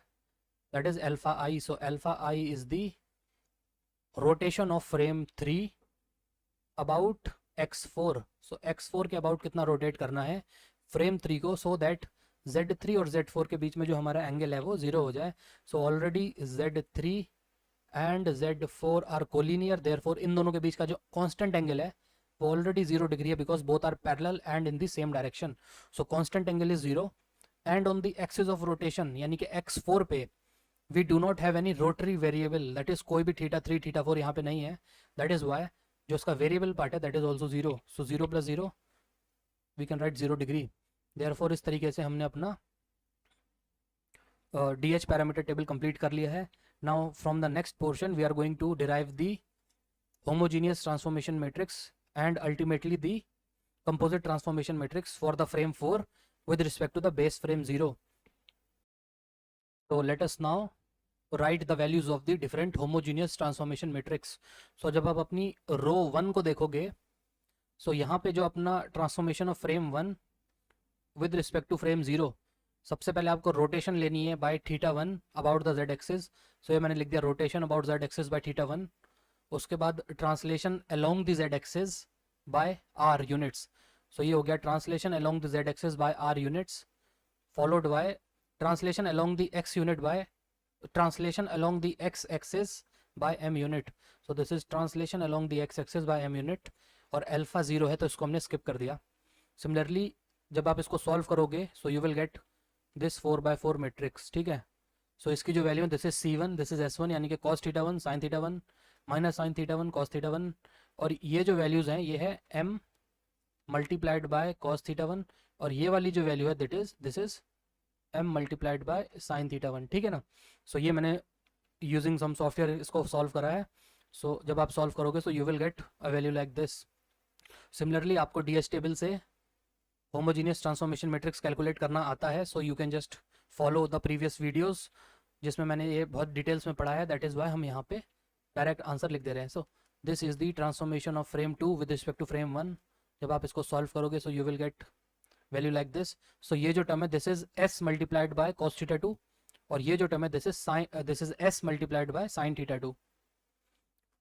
that is alpha I. So alpha I is the rotation of frame 3 about x4. So x4 के about कितना rotate करना है फ्रेम 3 को so that Z3 और Z4 के बीच में जो हमारा एंगल है वो 0 हो जाए. So already Z3 and Z4 are collinear, therefore इन दोनों के बीच का जो कांस्टेंट एंगल है वो ऑलरेडी 0 डिग्री है because both are parallel and in the same direction. So constant angle is 0 and on the axis of rotation यानी कि x4 पे we do not have any rotary variable, that is कोई भी θ3 θ4 यहाँ पे नहीं है. दैट इज वाई जो उसका वेरिएबल पार्ट है that is also 0. So 0 + 0 we can write 0 degree. Therefore इस तरीके से हमने अपना DH पैरामीटर टेबल कंप्लीट कर लिया है. Now from the next portion we are going to derive the homogeneous transformation matrix and ultimately the composite transformation matrix for the frame 4 with respect to the base frame 0. So let us now write the values of the different homogeneous transformation matrix. So जब आप अपनी रो 1 को देखोगे so यहाँ पे जो अपना transformation of frame 1 with respect to frame 0, सबसे पहले आपको रोटेशन लेनी है by θ1 about the z axis. So ये मैंने लिख दिया rotation about z axis by θ1. उसके बाद translation along the z axis by r units. So ये हो गया translation along the z axis by r units followed by translation along the x unit by translation along the x axis by m unit. So this is translation along the x axis by m unit और alpha 0 है तो इसको हमने skip कर दिया. Similarly जब आप इसको सॉल्व करोगे so you will get this 4/4 matrix. ठीक है. सो इसकी जो वैल्यू है this is C1, this is S1 यानी कि cos θ1 sin θ1 minus sin θ1 cos θ1 और ये जो वैल्यूज हैं ये है m मल्टीप्लाइड बाय cos θ1 और ये वाली जो वैल्यू है this is m multiplied by sin θ1. ठीक है ना. सो ये मैंने यूजिंग सम सॉफ्टवेयर इसको सॉल्व करा है. सो जब आप सॉल्व करोगे so you will get a value like this. Similarly आपको DH टेबल से होमोजीनियस ट्रांसफॉर्मेशन मैट्रिक्स कैलकुलेट करना आता है. So you can just follow the previous videos जिसमें मैंने ये बहुत डिटेल्स में पढ़ा है. दैट इज़ वाई हम यहाँ पे डायरेक्ट आंसर लिख दे रहे हैं. So this is the transformation of frame 2 with respect to frame 1. जब आप इसको सॉल्व करोगे so you will get value like this. So ये जो टर्म है this is S multiplied by cos θ2 और ये जो टर्म है this is S multiplied by sin θ2.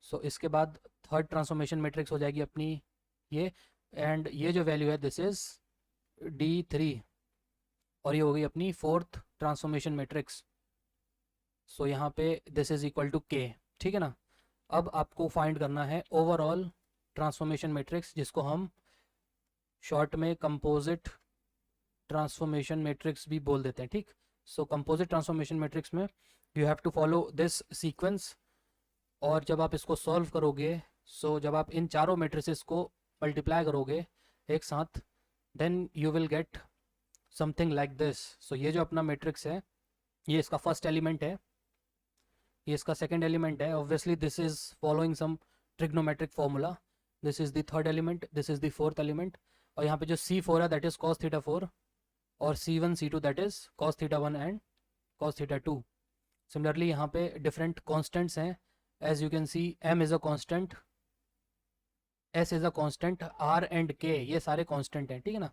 So इसके बाद थर्ड ट्रांसफॉर्मेशन मैट्रिक्स हो जाएगी अपनी ये एंड ये जो वैल्यू है दिस इज D3 और ये हो गई अपनी फोर्थ ट्रांसफॉर्मेशन मैट्रिक्स. सो यहाँ पे this is equal to K. ठीक है ना. अब आपको फाइंड करना है ओवरऑल ट्रांसफॉर्मेशन मैट्रिक्स जिसको हम शॉर्ट में कंपोजिट ट्रांसफॉर्मेशन मैट्रिक्स भी बोल देते हैं. ठीक. सो कंपोजिट ट्रांसफॉर्मेशन मैट्रिक्स में you have to follow this sequence और जब आप इसको सॉल्व करोगे सो जब आप इन चारों मैट्रिसेस को मल्टीप्लाई करोगे एक साथ then you will get something like this. so ये जो अपना मैट्रिक्स है ये इसका फर्स्ट एलिमेंट है, ये इसका सेकंड एलिमेंट है. Obviously this is following some trigonometric formula. This is the third element, this is the fourth element और यहाँ पे जो C4 है दैट इज cos θ4 और C1 C2 that is cos θ1 and cos θ2. Similarly यहाँ पे different constants हैं. As you can see m is a constant, S is a constant, R and K ये सारे कांस्टेंट हैं. ठीक है ना.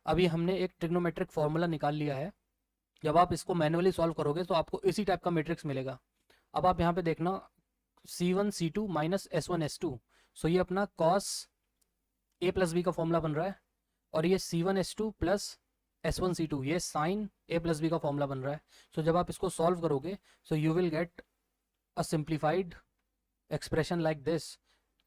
अभी हमने एक ट्रिग्नोमेट्रिक फार्मूला निकाल लिया है. जब आप इसको मैन्युअली सॉल्व करोगे तो आपको इसी टाइप का मैट्रिक्स मिलेगा. अब आप यहाँ पे देखना C1 C2 minus S1 S2. सो ये अपना cos A प्लस B का फॉर्मूला बन रहा है और ये C1 S2 plus S1 C2, ये साइन A प्लस बी का फॉर्मूला बन रहा है. सो जब आप इसको सॉल्व करोगे so you will get a simplified expression like this.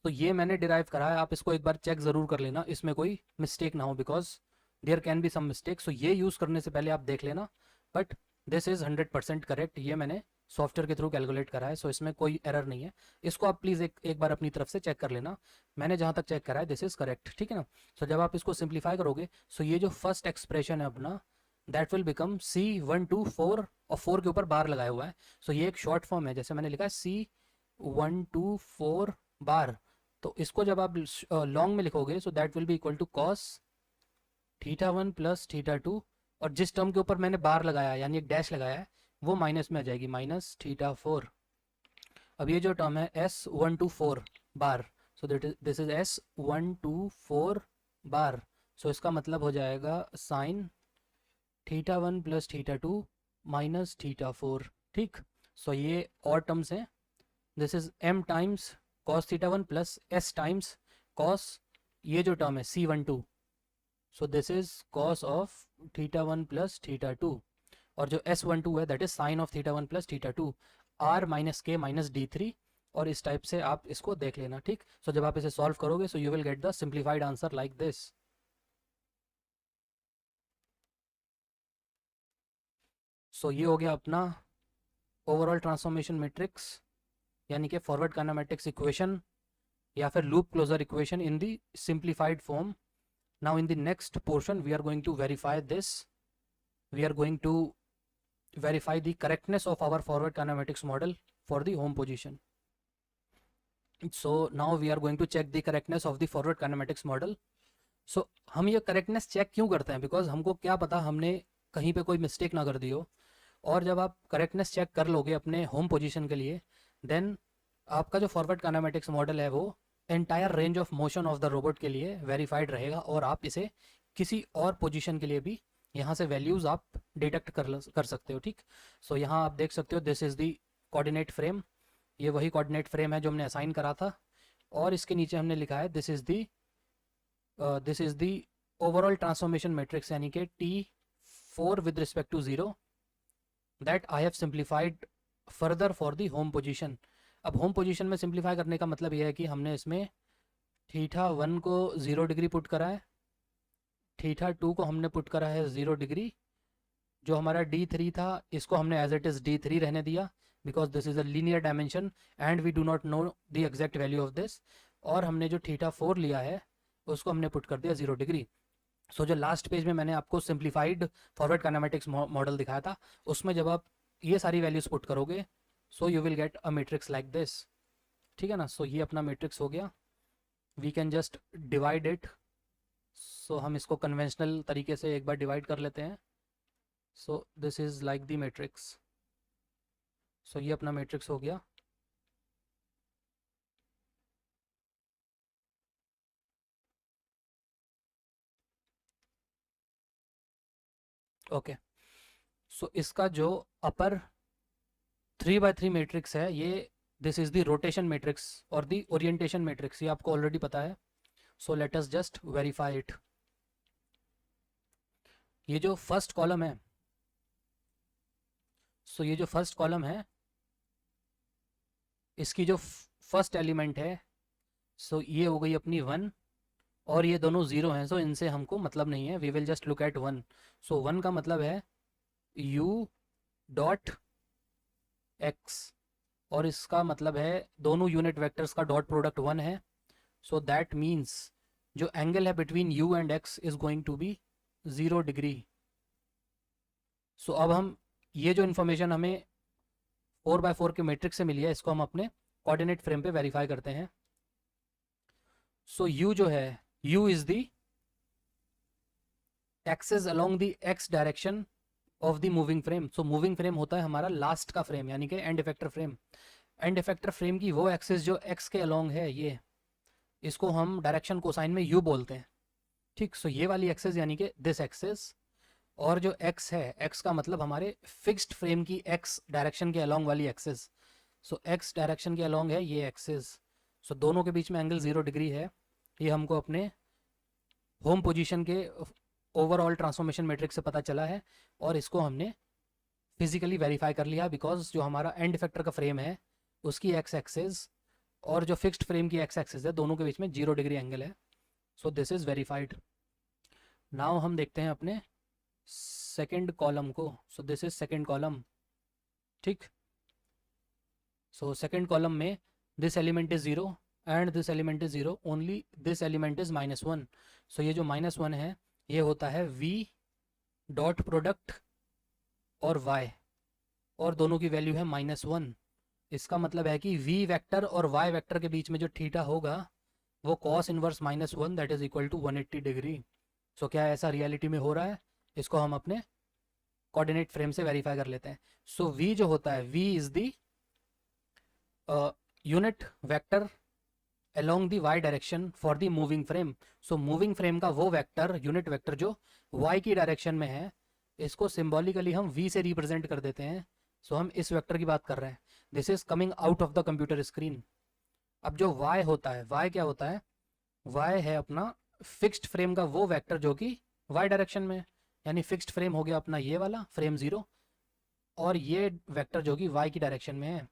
तो ये मैंने डिराइव करा है, आप इसको एक बार चेक ज़रूर कर लेना, इसमें कोई मिस्टेक ना हो, because there can be some mistake. So ये यूज़ करने से पहले आप देख लेना, बट दिस इज़ 100% करेक्ट. ये मैंने सॉफ्टवेयर के थ्रू कैलकुलेट करा है, सो इसमें कोई एरर नहीं है. इसको आप प्लीज़ एक बार अपनी तरफ से चेक कर लेना. मैंने जहाँ तक चेक करा है दिस इज़ करेक्ट, ठीक है ना. सो जब आप इसको सिंप्लीफाई करोगे सो ये जो फर्स्ट एक्सप्रेशन है अपना, दैट विल बिकम C124, और 4 के ऊपर बार लगाया हुआ है. सो ये एक शॉर्ट फॉर्म है, जैसे मैंने लिखा है C124 बार. तो इसको जब आप लॉन्ग में लिखोगे so that will be equal to cos θ1 plus θ2, और जिस टर्म के ऊपर मैंने बार लगाया है यानी एक डैश लगाया है वो माइनस में आ जाएगी, माइनस θ4. अब ये जो टर्म है S124 bar, so this is S124 बार. सो इसका मतलब हो जाएगा साइन θ1 प्लस θ2 माइनस θ4, ठीक. सो ये और टर्म्स हैं. This is m times cos θ1 plus s times cos ये जो टर्म है C12, so this is cos of θ1 plus θ2, और जो S12 है that is sine of θ1 plus θ2, r minus k minus d3, और इस टाइप से आप इसको देख लेना, ठीक. सो जब आप इसे सॉल्व करोगे so you will get the simplified answer like this. So ये हो गया अपना ओवरऑल ट्रांसफॉर्मेशन मैट्रिक्स, यानी कि फॉरवर्ड काइनेमेटिक्स इक्वेशन या फिर loop closure equation in the simplified form. Now in the next portion we are going to verify this. We are going to verify the correctness of our forward kinematics model for the home position. So now we are going to check the correctness of the forward kinematics model. So हम ये correctness check क्यों करते हैं, because हमको क्या पता हमने कहीं पे कोई mistake ना कर दी हो. और जब आप correctness check कर लोगे अपने home position के लिए, then आपका जो forward kinematics model है वो entire range of motion of the robot के लिए verified रहेगा, और आप इसे किसी और position के लिए भी यहाँ से वैल्यूज़ आप डिटेक्ट कर सकते हो, ठीक. सो यहाँ आप देख सकते हो this is the coordinate frame. ये वही कोऑर्डिनेट फ्रेम है जो हमने असाइन करा था, और इसके नीचे हमने लिखा है this is the overall transformation matrix, यानी कि T4 with respect to 0 that I have simplified further for the home position. अब होम पोजिशन में सिंप्लीफाई करने का मतलब यह है कि हमने इसमें θ1 को 0 डिग्री पुट करा है, θ2 को हमने पुट करा है 0 डिग्री, जो हमारा d3 था इसको हमने एज इट इज़ d3 रहने दिया, because this is a linear dimension and we do not know the exact value of this. और हमने जो θ4 लिया है उसको हमने पुट कर दिया 0 डिग्री. सो जो लास्ट पेज में मैंने आपको सिंप्लीफाइड फॉरवर्ड काइनेमेटिक्स मॉडल दिखाया था, उसमें जब आप ये सारी वैल्यूज पुट करोगे so you will get a matrix like this, ठीक है ना. सो ये अपना मैट्रिक्स हो गया. We can just divide it. So हम इसको कन्वेंशनल तरीके से एक बार डिवाइड कर लेते हैं. So this is like the matrix. So ये अपना मैट्रिक्स हो गया. ओके. सो इसका जो अपर 3x3 मैट्रिक्स है ये this is the rotation matrix और द ओरिएंटेशन मैट्रिक्स, ये आपको ऑलरेडी पता है. सो let us just verify it. ये जो फर्स्ट कॉलम है, सो ये जो फर्स्ट कॉलम है इसकी जो फर्स्ट एलिमेंट है, सो ये हो गई अपनी 1, और ये दोनों 0 हैं, सो इनसे हमको मतलब नहीं है. We will just look at 1. So 1 का मतलब है u डॉट x, और इसका मतलब है दोनों यूनिट वेक्टर्स का डॉट प्रोडक्ट 1 है. सो दैट मीन्स जो एंगल है between u and x is going to be 0 degree. So अब हम ये जो इन्फॉर्मेशन हमें 4x4 के मैट्रिक्स से मिली है इसको हम अपने कोऑर्डिनेट फ्रेम पे वेरीफाई करते हैं. सो u जो है, u is the axis along the x direction of the moving frame. So moving frame होता है हमारा लास्ट का फ्रेम, यानी कि and effector frame. And effector frame की वो एक्सिस जो x के अलोंग है, ये इसको हम डायरेक्शन कोसाइन में u बोलते हैं, ठीक. सो ये वाली एक्सिस यानी कि दिस एक्सिस, और जो x है, x का मतलब हमारे फिक्स्ड फ्रेम की x डायरेक्शन के अलोंग वाली एक्सिस. सो x डायरेक्शन के अलोंग है ये एक्सिस. सो दोनों के बीच में एंगल 0 डिग्री है. ये हमको अपने होम पोजीशन के ओवरऑल ट्रांसफॉर्मेशन मैट्रिक्स से पता चला है और इसको हमने फिजिकली वेरीफाई कर लिया, बिकॉज जो हमारा एंड इफेक्टर का फ्रेम है उसकी एक्स एक्सिस और जो फिक्स्ड फ्रेम की एक्स एक्सिस है दोनों के बीच में 0 डिग्री एंगल है। So this is verified. Now हम देखते हैं अपने सेकेंड कॉलम को। सो दिस इज सेकेंड कॉलम, ठीक। सो सेकेंड कॉलम में this element is 0 and this element is 0, only this element is -1। सो ये जो -1 है ये होता है v डॉट प्रोडक्ट और y, और दोनों की वैल्यू है -1। इसका मतलब है कि v वेक्टर और y वेक्टर के बीच में जो थीटा होगा वो cos inverse -1 that is equal to 180 degree. So क्या ऐसा रियलिटी में हो रहा है? इसको हम अपने कोऑर्डिनेट फ्रेम से वेरीफाई कर लेते हैं। सो v जो होता है, v is the unit vector along the y direction for the moving frame. So moving frame का वो वेक्टर, यूनिट वेक्टर जो y की डायरेक्शन में है, इसको सिंबॉलिकली हम v से रिप्रेजेंट कर देते हैं। सो हम इस वेक्टर की बात कर रहे हैं। This is coming out of the computer screen. अब जो y होता है, y क्या होता है? y है अपना फिक्स्ड फ्रेम का वो वेक्टर जो कि y डायरेक्शन में है, यानी फिक्स्ड फ्रेम हो गया अपना ये वाला फ्रेम 0, और ये वेक्टर जो कि y की डायरेक्शन में है।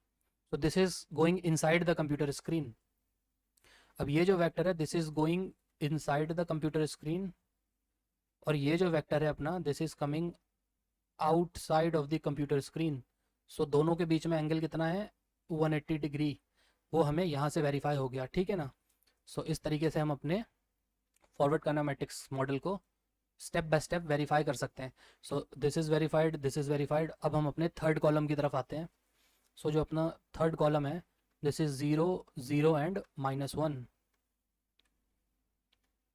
So this is going inside the computer screen. अब ये जो वेक्टर है this is going inside the computer screen, और ये जो वेक्टर है अपना this is coming outside of the computer screen. So दोनों के बीच में एंगल कितना है? 180 डिग्री। वो हमें यहाँ से वेरीफाई हो गया, ठीक है ना। सो इस तरीके से हम अपने फॉरवर्ड काइनेमेटिक्स मॉडल को स्टेप बाय स्टेप वेरीफाई कर सकते हैं। So this is verified, this is verified. अब हम अपने थर्ड कॉलम की तरफ आते हैं। सो जो अपना थर्ड कॉलम है दिस इज 0 0 एंड -1।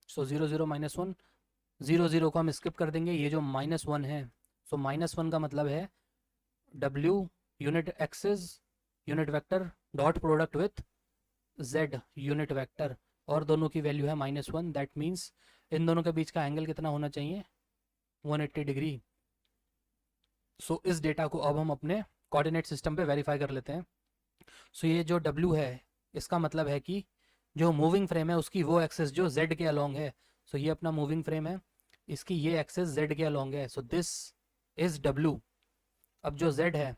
सो 0 0 -1, 0 0 को हम स्किप कर देंगे। ये जो -1 है, सो -1 का मतलब है w unit axis unit vector dot product with z unit vector, और दोनों की वैल्यू है -1। दैट मीन्स इन दोनों के बीच का एंगल कितना होना चाहिए? 180 डिग्री। सो इस डेटा को अब हम अपने कोऑर्डिनेट सिस्टम पे वेरीफाई कर लेते हैं। सो ये जो W है इसका मतलब है कि जो मूविंग फ्रेम है उसकी वो एक्सेस जो Z के अलोंग है। सो ये अपना मूविंग फ्रेम है, इसकी ये एक्सेस Z के अलोंग है। So this is W। अब जो Z है,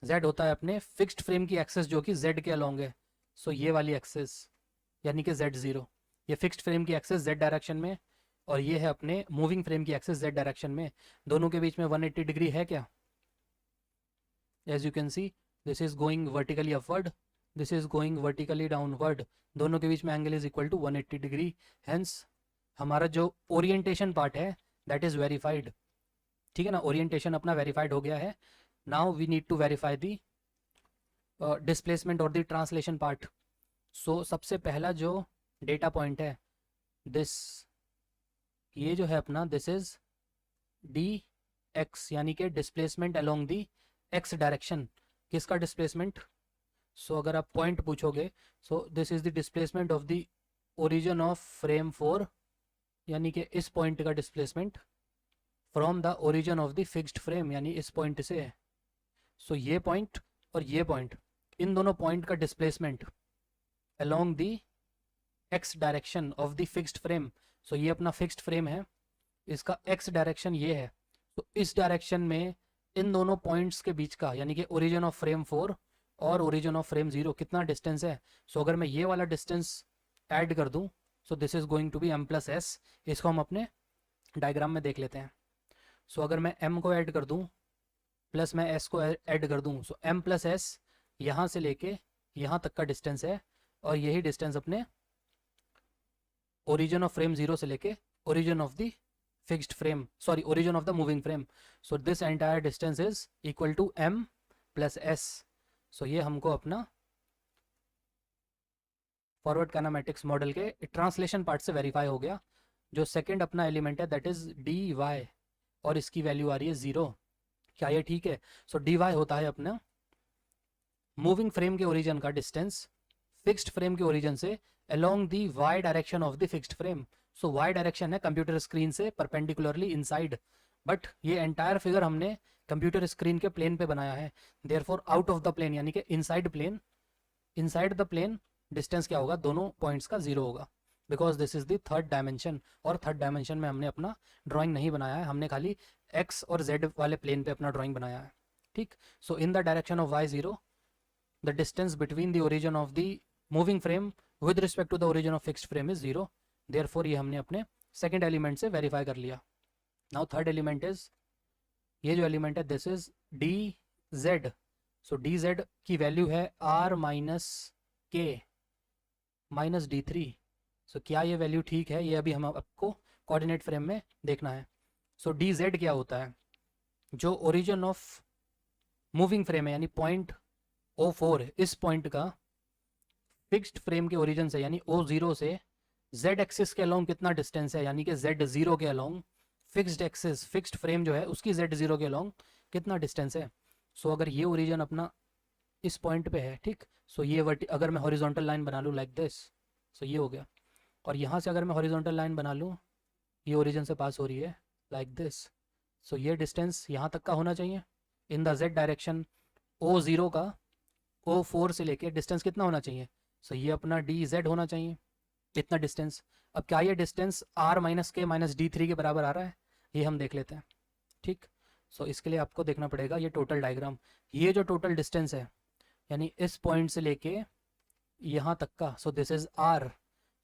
Z होता है अपने फिक्स्ड फ्रेम की एक्सेस जो कि Z के अलोंग है। सो ये वाली एक्सेस यानी कि Z0, ये फिक्स्ड फ्रेम की एक्सेस Z डायरेक्शन में, और ये है अपने मूविंग फ्रेम की एक्सेस Z डायरेक्शन में। दोनों के बीच में 180 डिग्री है क्या? As you can see this is going vertically upward, this is going vertically downward. दोनों के बीच में angle is equal to 180 degree. Hence हमारा जो ओरिएंटेशन पार्ट है दैट इज वेरीफाइड, ठीक है ना। ओरिएंटेशन अपना वेरीफाइड हो गया है। Now we need to verify the displacement और दी ट्रांसलेशन पार्ट। सो सबसे पहला जो डेटा पॉइंट है दिस, ये जो है अपना दिस इज dx, यानी कि displacement along the x direction. किसका डिस्प्लेसमेंट? सो अगर आप पॉइंट पूछोगे, सो this is the displacement of the origin of frame 4, यानी कि इस पॉइंट का displacement from the origin of the fixed frame, यानी इस पॉइंट से है। सो ये पॉइंट और ये पॉइंट, इन दोनों पॉइंट का displacement along the x direction of the fixed frame. So ये अपना फिक्स्ड फ्रेम है, इसका x डायरेक्शन ये है। तो इस डायरेक्शन में इन दोनों पॉइंट्स के बीच का, यानी कि ओरिजिन ऑफ फ्रेम 4 और ओरिजिन ऑफ फ्रेम 0 कितना डिस्टेंस है? सो अगर मैं ये वाला डिस्टेंस ऐड कर दूं, so this is going to be m+s। इसको हम अपने डायग्राम में देख लेते हैं। सो अगर मैं m को ऐड कर दूं प्लस मैं s को ऐड कर दूं, सो m+s यहाँ से लेके यहाँ तक का डिस्टेंस है, और यही डिस्टेंस अपने ओरिजिन ऑफ फ्रेम 0 से लेके origin of the fixed frame, sorry origin of the moving frame. So this entire distance is equal to m+s। So ये हमको अपना फॉरवर्ड काइनेमेटिक्स मॉडल के ट्रांसलेशन पार्ट से वेरीफाई हो गया। जो सेकंड अपना एलिमेंट है दैट इज dy, और इसकी वैल्यू आ रही है 0। क्या ये ठीक है? सो dy होता है अपना मूविंग फ्रेम के ओरिजिन का डिस्टेंस फिक्स्ड फ्रेम के ओरिजिन से along the y direction of the fixed frame. So y direction है कंप्यूटर स्क्रीन से परपेंडिकुलरली इनसाइड, बट ये एंटायर फिगर हमने कंप्यूटर स्क्रीन के प्लेन पे बनाया है, therefore out of the plane, यानी कि inside plane. Inside the plane distance क्या होगा? दोनों पॉइंट्स का 0 होगा। Because this is the third dimension, और थर्ड डायमेंशन में हमने अपना ड्राइंग नहीं बनाया है, हमने खाली एक्स और जेड वाले प्लेन पे अपना ड्राइंग बनाया है, ठीक। So in the direction of y0 the distance between the origin of the moving frame with respect to the origin of fixed frame is 0, therefore ये हमने अपने सेकेंड एलिमेंट से वेरीफाई कर लिया। नाउ थर्ड एलिमेंट इज, ये जो element है this is D Z. So D Z की वैल्यू है r minus k minus d3। सो क्या ये वैल्यू ठीक है, ये अभी हम आपको कोऑर्डिनेट फ्रेम में देखना है। सो डी जेड क्या होता है, जो ओरिजिन ऑफ मूविंग फ्रेम है यानी पॉइंट O4, इस पॉइंट का फिक्स्ड फ्रेम के ओरिजिन से यानी O0 से z एक्सिस के अलोंग कितना डिस्टेंस है, यानी कि Z0 के along fixed axis, fixed frame जो है उसकी Z0 के अलोंग कितना डिस्टेंस है। सो अगर ये ओरिजिन अपना इस पॉइंट पे है, ठीक। सो ये अगर मैं हॉरिजॉन्टल लाइन बना लूँ लाइक दिस, सो ये हो गया। और यहाँ से अगर मैं हॉरिजॉन्टल लाइन बना लूँ, ये ओरिजिन से पास हो रही है लाइक दिस। सो ये डिस्टेंस यहाँ तक का होना चाहिए in the Z direction. O0 का O4 से लेके डिस्टेंस कितना होना चाहिए, सो ये अपना DZ होना चाहिए, इतना डिस्टेंस। अब क्या ये distance r minus k minus D3 के बराबर आ रहा है, ये हम देख लेते हैं, ठीक। सो इसके लिए आपको देखना पड़ेगा ये टोटल डायग्राम। ये जो टोटल डिस्टेंस है यानी इस पॉइंट से लेके यहाँ तक का, so this is r।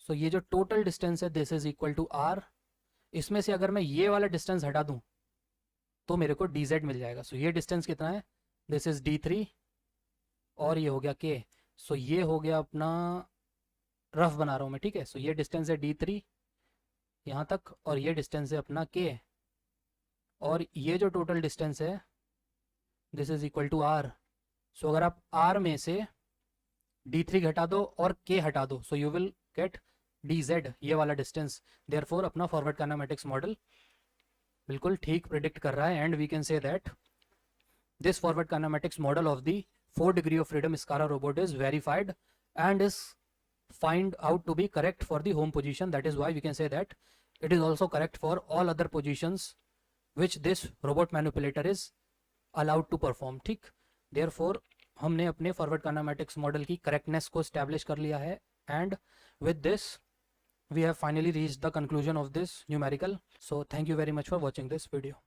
So ये जो टोटल डिस्टेंस है this is equal to r। इसमें से अगर मैं ये वाला डिस्टेंस हटा दूँ तो मेरे को dz मिल जाएगा। सो ये डिस्टेंस कितना है, दिस इज D3 और ये हो गया k। सो ये हो गया अपना, रफ बना रहा हूँ मैं, ठीक है। सो ये डिस्टेंस है D3 यहाँ तक, और ये डिस्टेंस है अपना k, और ये जो टोटल डिस्टेंस है this is equal to r। So अगर आप r में से D3 घटा दो और k हटा दो, so you will get dz, ये वाला डिस्टेंस। देयरफॉर अपना फॉरवर्ड काइनेमेटिक्स मॉडल बिल्कुल ठीक प्रिडिक्ट कर रहा है, and we can say that this forward kinematics model of the 4 degree of freedom SCARA robot is verified and is find out to be correct for the home position. That is why we can say that it is also correct for all other positions which this robot manipulator is allowed to perform, ठीक। therefore हमने अपने forward kinematics model की correctness को establish कर लिया है, and with this we have finally reached the conclusion of this numerical. So thank you very much for watching this video.